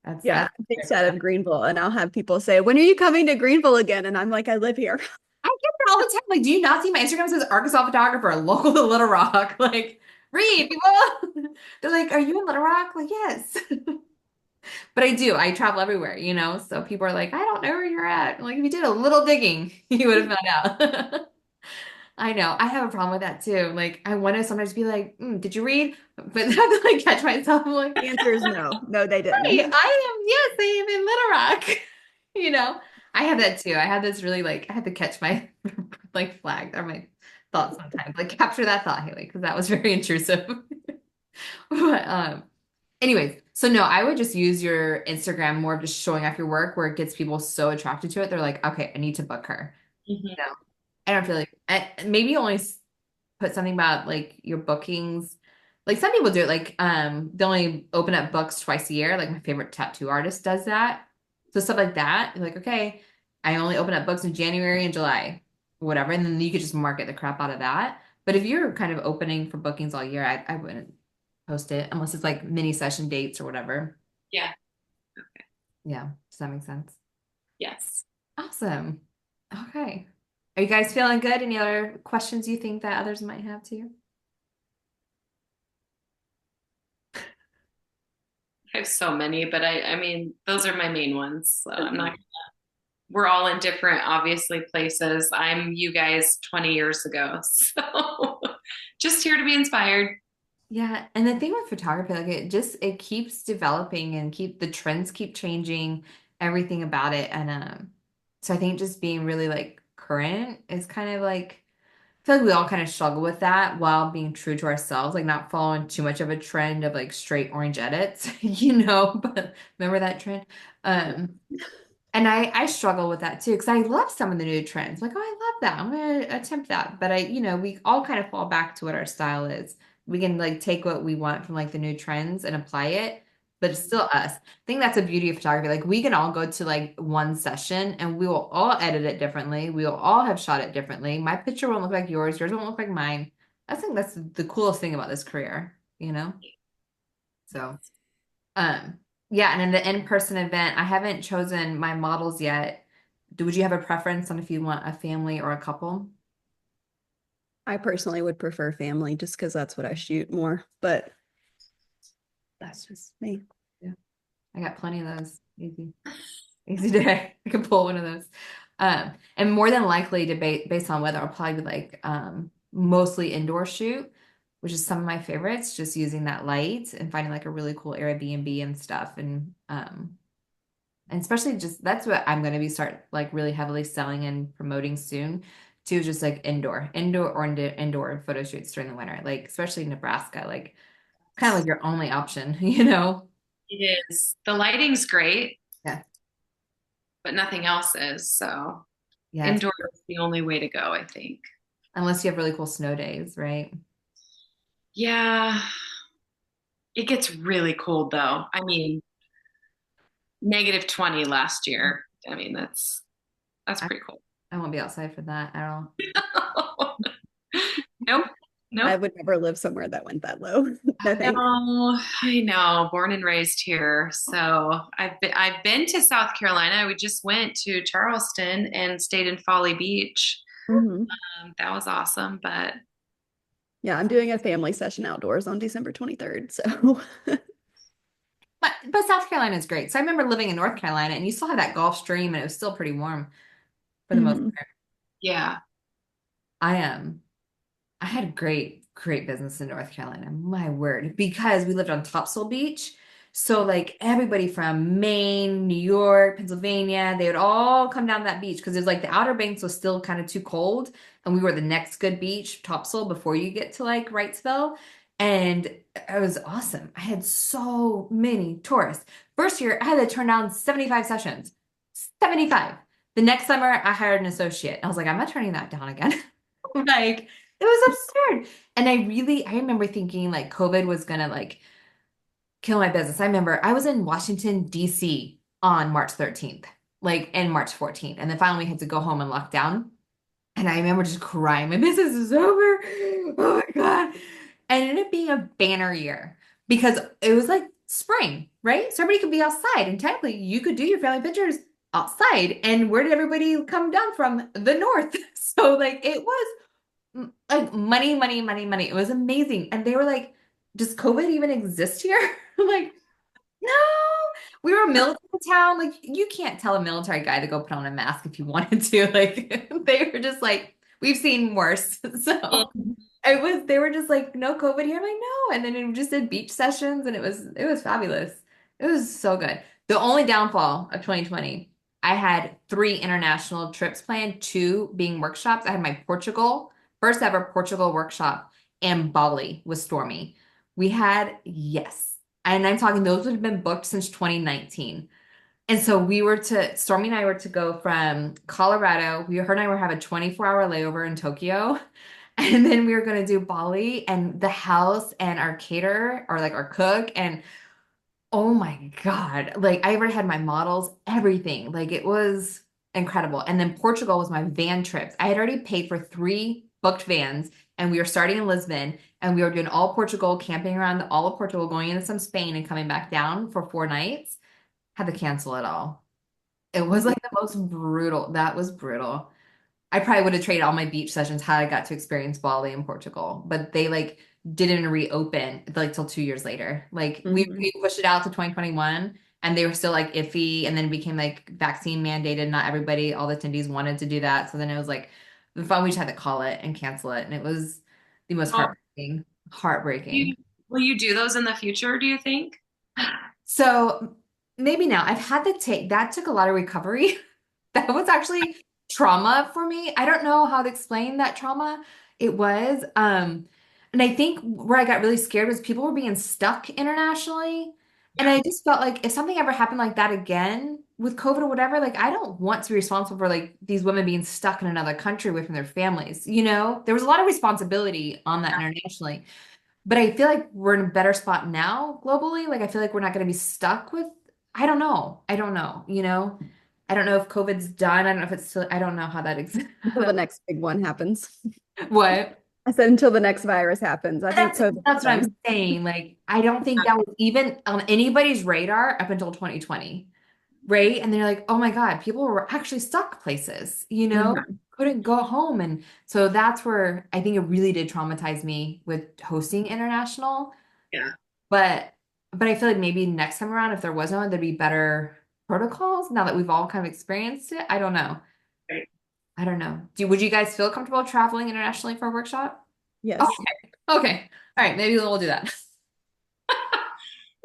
Speaker 3: Yeah,
Speaker 2: That's
Speaker 3: I'm based out of Greenville, and I'll have people say, "When are you coming to Greenville again?" And I'm like, "I live here."
Speaker 2: I get that all the time. Like, do you not see my Instagram says Arkansas photographer, local to Little Rock? Like, read people. They're like, are you in Little Rock? Like, yes. But I do. I travel everywhere, you know? So people are like, I don't know where you're at. I'm like, if you did a little digging, you would have found out. I know. I have a problem with that too. Like, I want to sometimes be like, did you read? But I have to like catch myself. I'm like,
Speaker 3: The answer is no. No, they
Speaker 2: hey,
Speaker 3: didn't.
Speaker 2: yes, I am in Little Rock. You know, I have that too. I have this really like, I have to catch my like flag or my thoughts sometimes. Like, capture that thought, Haley, because that was very intrusive. But anyways, so no, I would just use your Instagram more of just showing off your work where it gets people so attracted to it. They're like, okay, I need to book her.
Speaker 1: Mhm.
Speaker 2: You know, I don't feel like maybe only put something about like your bookings. Like some people do it, like they only open up books twice a year. Like my favorite tattoo artist does that. So stuff like that. You're like, okay, I only open up books in January and July, whatever. And then you could just market the crap out of that. But if you're kind of opening for bookings all year, I wouldn't post it unless it's like mini session dates or whatever.
Speaker 1: Yeah.
Speaker 2: Yeah. Does that make sense?
Speaker 1: Yes.
Speaker 2: Awesome. Okay. Are you guys feeling good? Any other questions you think that others might have too?
Speaker 1: I have so many, but I mean, those are my main ones. So I'm not, we're all in different, obviously, places. I'm you guys 20 years ago. So just here to be inspired.
Speaker 2: Yeah, and the thing with photography, like it keeps developing and keep the trends keep changing, everything about it. And so I think just being really like current is kind of like I feel like we all kind of struggle with that while being true to ourselves, like not following too much of a trend of like straight orange edits, you know, but remember that trend? Um and I struggle with that too because I love some of the new trends. Like, oh, I love that. I'm gonna attempt that. But we all kind of fall back to what our style is. We can like take what we want from like the new trends and apply it, but it's still us. I think that's a beauty of photography. Like we can all go to like one session and we will all edit it differently. We will all have shot it differently. My picture won't look like yours won't look like mine. I think that's the coolest thing about this career, you know? So um, yeah, and in the in-person event, I haven't chosen my models yet. Would you have a preference on if you want a family or a couple?
Speaker 3: I personally would prefer family just because that's what I shoot more, but that's just me.
Speaker 2: Yeah, I got plenty of those. Easy, easy day. I can pull one of those. And more than likely, debate based on weather, I'll probably be like mostly indoor shoot, which is some of my favorites. Just using that light and finding like a really cool Airbnb and stuff, and especially just that's what I'm going to be start like really heavily selling and promoting soon to just like indoor photo shoots during the winter, like especially Nebraska, like kind of like your only option, you know?
Speaker 1: It is. The lighting's great,
Speaker 2: Yeah.
Speaker 1: but nothing else is. So
Speaker 2: Yeah.
Speaker 1: indoor is the only way to go, I think.
Speaker 2: Unless you have really cool snow days, right?
Speaker 1: Yeah, it gets really cold though. I mean, -20 last year. I mean, that's
Speaker 2: I,
Speaker 1: pretty cool.
Speaker 2: I won't be outside for that at all.
Speaker 1: Nope. Nope.
Speaker 3: I would never live somewhere that went that low. No thanks.
Speaker 1: No, I know. Born and raised here. So I've been to South Carolina. We just went to Charleston and stayed in Folly Beach.
Speaker 3: Mhm.
Speaker 1: That was awesome, but
Speaker 3: Yeah, I'm doing a family session outdoors on December 23rd. So,
Speaker 2: But South Carolina is great. So I remember living in North Carolina and you still have that Gulf Stream and it was still pretty warm for the most
Speaker 3: mhm.
Speaker 2: part.
Speaker 1: yeah.
Speaker 2: I am. I had great business in North Carolina. My word, because we lived on Topsail Beach. So like everybody from Maine, New York, Pennsylvania, they would all come down that beach because it was like the Outer Banks was still kind of too cold, and we were the next good beach, Topsail, before you get to like Wrightsville. And it was awesome. I had so many tourists. First year, I had to turn down 75 sessions. 75. The next summer, I hired an associate. I was like, I'm not turning that down again. Like It was absurd. And I remember thinking like COVID was gonna like kill my business. I remember I was in Washington, D.C. on March 13th, like and March 14th. And then finally we had to go home and lock down. And I remember just crying, my business is over. Oh my God. And it ended up being a banner year because it was like spring, right? So everybody could be outside. And technically you could do your family pictures outside. And where did everybody come down from? The north. So like it was like money, money, money, money. It was amazing. And they were like, does COVID even exist here? I'm like, no, we were a military town. Like, you can't tell a military guy to go put on a mask if you wanted to. Like, they were just like, we've seen worse. So they were just like, no COVID here. I'm like, no. And then we just did beach sessions and it was fabulous. It was so good. The only downfall of 2020, I had 3 international trips planned, 2 being workshops. I had my first ever Portugal workshop, and Bali was stormy. Yes. And I'm talking, those would have been booked since 2019. And so Stormy and I were to go from Colorado. Her and I were have a 24-hour layover in Tokyo. And then we were going to do Bali and the house and our caterer or like our cook. And oh my God, like I already had my models, everything. Like it was incredible. And then Portugal was my van trips. I had already paid for 3 booked vans and we were starting in Lisbon and we were doing all Portugal, camping around all of Portugal, going into some Spain and coming back down for 4 nights. Had to cancel it all. It was like the most brutal. That was brutal. I probably would have traded all my beach sessions had I got to experience Bali in Portugal, but they like didn't reopen like till 2 years later. Like
Speaker 3: Mhm.
Speaker 2: we pushed it out to 2021 and they were still like iffy and then it became like vaccine mandated. Not everybody, all the attendees wanted to do that. So then it was like the fun, we just had to call it and cancel it. And it was the most
Speaker 1: Well,
Speaker 2: heartbreaking, heartbreaking.
Speaker 1: you, will you do those in the future, do you think?
Speaker 2: So maybe now I've had to take that took a lot of recovery. That was actually trauma for me. I don't know how to explain that trauma. It was. And I think where I got really scared was people were being stuck internationally. And
Speaker 1: Yeah.
Speaker 2: I just felt like if something ever happened like that again with COVID or whatever, like I don't want to be responsible for like these women being stuck in another country away from their families. You know, there was a lot of responsibility on that internationally. But I feel like we're in a better spot now globally. Like I feel like we're not going to be stuck with, I don't know. I don't know, you know? I don't know if COVID's done. I don't know if it's still, I don't know how that exists.
Speaker 3: Until the next big one happens.
Speaker 2: What?
Speaker 3: I said until the next virus happens. I think
Speaker 2: That's
Speaker 3: COVID's
Speaker 2: that's what
Speaker 3: done.
Speaker 2: I'm saying. Like, I don't think that was even on anybody's radar up until 2020, right? And they're like, oh my God, people were actually stuck places, you know,
Speaker 3: Mhm.
Speaker 2: couldn't go home. And so that's where I think it really did traumatize me with hosting international.
Speaker 1: Yeah.
Speaker 2: But but I feel like maybe next time around, if there was no one, there'd be better protocols now that we've all kind of experienced it. I don't know.
Speaker 1: Right.
Speaker 2: I don't know. Would you guys feel comfortable traveling internationally for a workshop?
Speaker 3: Yes.
Speaker 2: Okay. Okay. All right, maybe we'll do that.
Speaker 3: My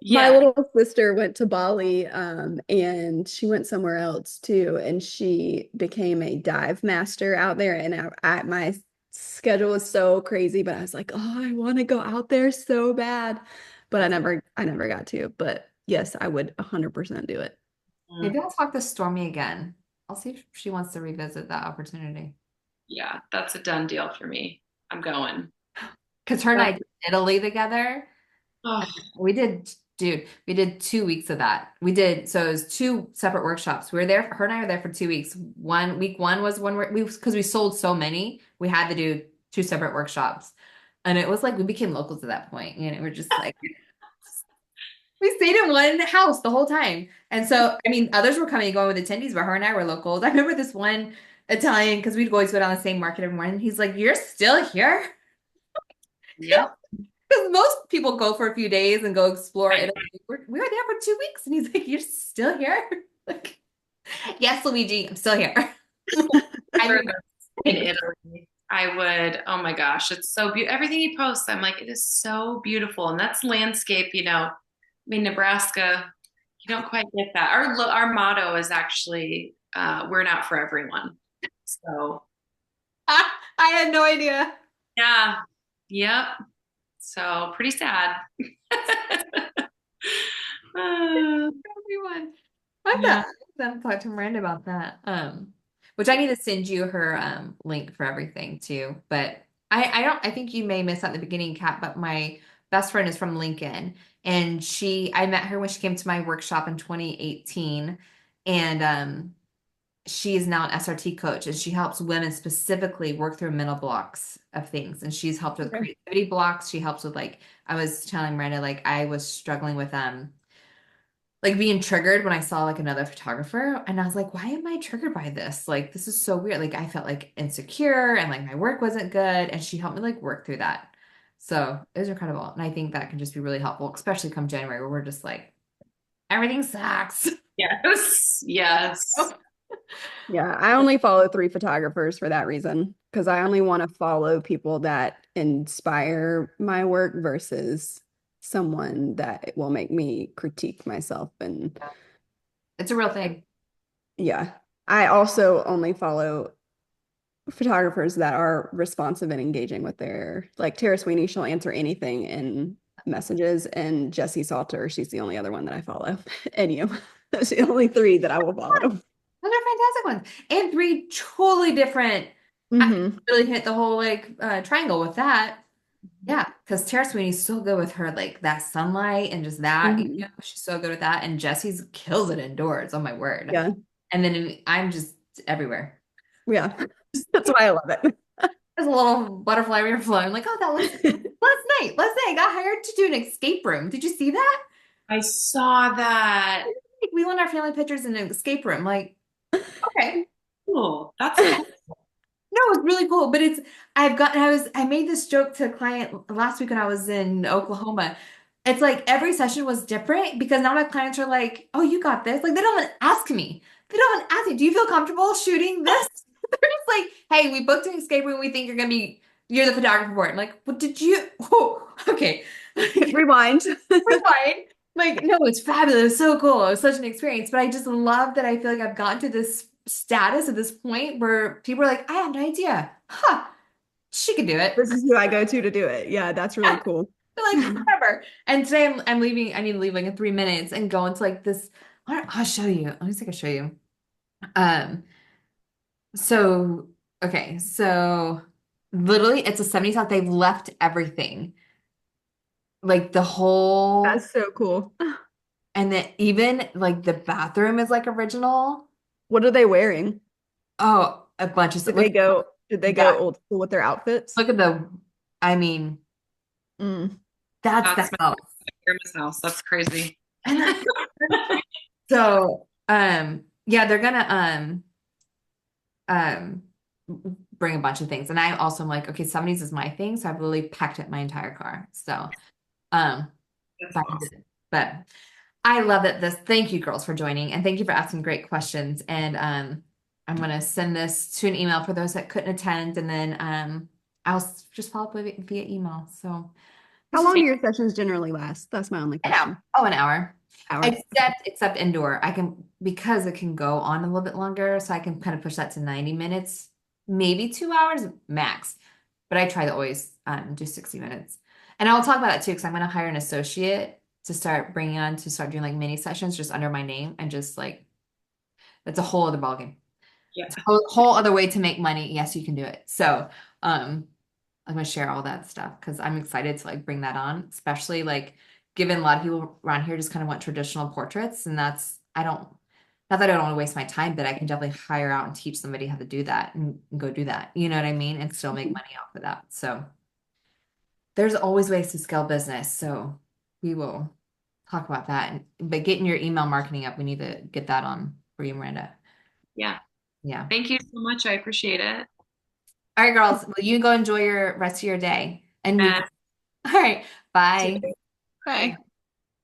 Speaker 1: Yeah.
Speaker 3: little sister went to Bali, and she went somewhere else too, and she became a dive master out there. And my schedule was so crazy, but I was like, oh, I want to go out there so bad, but I never got to. But yes, I would 100% do it.
Speaker 1: Mm.
Speaker 2: Maybe I'll talk to Stormy again. I'll see if she wants to revisit that opportunity.
Speaker 1: Yeah, that's a done deal for me. I'm going.
Speaker 2: Because her and
Speaker 3: Uh,
Speaker 2: I did Italy together.
Speaker 1: Oh,
Speaker 2: We did 2 weeks of that. So it was 2 separate workshops. Her and I were there for 2 weeks. Week one was because we sold so many, we had to do 2 separate workshops. And it was like we became locals at that point. You know, we're just like, we stayed in one house the whole time. And so, I mean, others were coming and going with attendees, but her and I were locals. I remember this one Italian, because we'd always go down the same market every morning. He's like, you're still here?
Speaker 1: yep.
Speaker 2: Because most people go for a few days and go explore
Speaker 1: Right.
Speaker 2: Italy. We were there for 2 weeks, and he's like, "You're still here?" Like, yes, Luigi, I'm still here. I
Speaker 1: For
Speaker 2: mean,
Speaker 1: in Italy. I would, oh my gosh, it's so beautiful. Everything he posts, I'm like, it is so beautiful. And that's landscape, I mean, Nebraska, you don't quite get that. Our motto is actually, we're not for everyone. So,
Speaker 2: I had no idea.
Speaker 1: yeah, yep. So pretty sad. Uh,
Speaker 2: Everyone. I
Speaker 1: yeah.
Speaker 2: thought I've talked to Miranda about that. Which I need to send you her link for everything too. But I think you may miss at the beginning, Kat, but my best friend is from Lincoln, and I met her when she came to my workshop in 2018, and she is now an SRT coach, and she helps women specifically work through mental blocks of things. And she's helped with
Speaker 3: Okay.
Speaker 2: creativity blocks. She helps with like I was telling Miranda, like I was struggling with like being triggered when I saw like another photographer, and I was like, why am I triggered by this? Like this is so weird. Like I felt like insecure and like my work wasn't good, and she helped me like work through that. So it was incredible. And I think that can just be really helpful, especially come January where we're just like everything sucks.
Speaker 1: Yes. Yes.
Speaker 3: Yeah, I only follow three photographers for that reason because I only want to follow people that inspire my work versus someone that will make me critique myself. And
Speaker 2: It's a real thing.
Speaker 3: yeah, I also only follow photographers that are responsive and engaging with their, like Tara Sweeney, she'll answer anything in messages, and Jessie Salter, she's the only other one that I follow. And you, those are the only three that I will follow.
Speaker 2: Those are fantastic ones. And three totally different. I
Speaker 3: Hmm.
Speaker 2: really hit the whole like triangle with that. Yeah, because Tara Sweeney's so good with her like that sunlight and just that,
Speaker 3: Hmm.
Speaker 2: she's so good with that. And Jesse's kills it indoors. Oh my word.
Speaker 3: Yeah.
Speaker 2: And then I'm just everywhere.
Speaker 3: Yeah. That's why I love it.
Speaker 2: There's a little butterfly river flowing. Like, oh, that looks last night I got hired to do an escape room. Did you see that?
Speaker 1: I saw that.
Speaker 2: Like, we want our family pictures in an escape room. Like, okay.
Speaker 1: Cool. That's cool.
Speaker 2: No, it's really cool. But I made this joke to a client last week when I was in Oklahoma. It's like every session was different because now my clients are like, oh, you got this. Like they don't even ask me. They don't even ask me, do you feel comfortable shooting this? They're just like, hey, we booked an escape room. We think you're the photographer for it. I'm like, what did you? Oh, okay.
Speaker 3: Rewind.
Speaker 2: We're fine. Like, no, it's fabulous, so cool. It was such an experience. But I just love that I feel like I've gotten to this status at this point where people are like, I have no idea. Huh, she can do it.
Speaker 3: This is who I go to do it. Yeah, that's really
Speaker 2: Yeah.
Speaker 3: cool.
Speaker 2: They're like, whatever. And today I'm leaving, I need to leave like in 3 minutes and go into like this. I'll show you. Let me see if I can show you. Um, so okay, so literally it's a 70s house. They've left everything. Like the whole
Speaker 3: That's so cool.
Speaker 2: and then even like the bathroom is like original.
Speaker 3: What are they wearing?
Speaker 2: Oh, a bunch of stuff.
Speaker 3: Did they
Speaker 2: Yeah,
Speaker 3: go old school with their outfits?
Speaker 2: look at I mean,
Speaker 3: Mm.
Speaker 2: that's the
Speaker 1: That's my
Speaker 2: house.
Speaker 1: grandma's house. That's crazy.
Speaker 2: And so, yeah, they're gonna, um, bring a bunch of things. And I also am like, okay, 70s is my thing. So I've really packed up my entire car. So, um,
Speaker 1: That's
Speaker 2: back into
Speaker 1: awesome.
Speaker 2: it. But I love that thank you girls for joining and thank you for asking great questions. And, I'm going to send this to an email for those that couldn't attend. And then, I'll just follow up with it via email. So,
Speaker 3: How
Speaker 2: this is
Speaker 3: long do your sessions generally last? That's my only
Speaker 2: an hour.
Speaker 3: question.
Speaker 2: Oh, an hour.
Speaker 3: Hour.
Speaker 2: Except indoor. I can because it can go on a little bit longer, so I can kind of push that to 90 minutes, maybe 2 hours max. But I try to always do 60 minutes. And I'll talk about that too, because I'm going to hire an associate to start bringing on to start doing like mini sessions just under my name and just like that's a whole other ballgame.
Speaker 1: Yeah.
Speaker 2: It's a whole other way to make money. Yes, you can do it. So I'm gonna share all that stuff because I'm excited to like bring that on, especially like given a lot of people around here just kind of want traditional portraits, and that's I don't not that I don't want to waste my time, but I can definitely hire out and teach somebody how to do that and go do that. You know what I mean? And still make money off of that. So there's always ways to scale business. So we will talk about that. But getting your email marketing up, we need to get that on for you, Miranda.
Speaker 1: Yeah.
Speaker 2: Yeah.
Speaker 1: Thank you so much. I appreciate it.
Speaker 2: All right, girls. Well, you go enjoy your rest of your day and week.
Speaker 1: And
Speaker 2: All right. Bye.
Speaker 3: Bye.
Speaker 1: bye.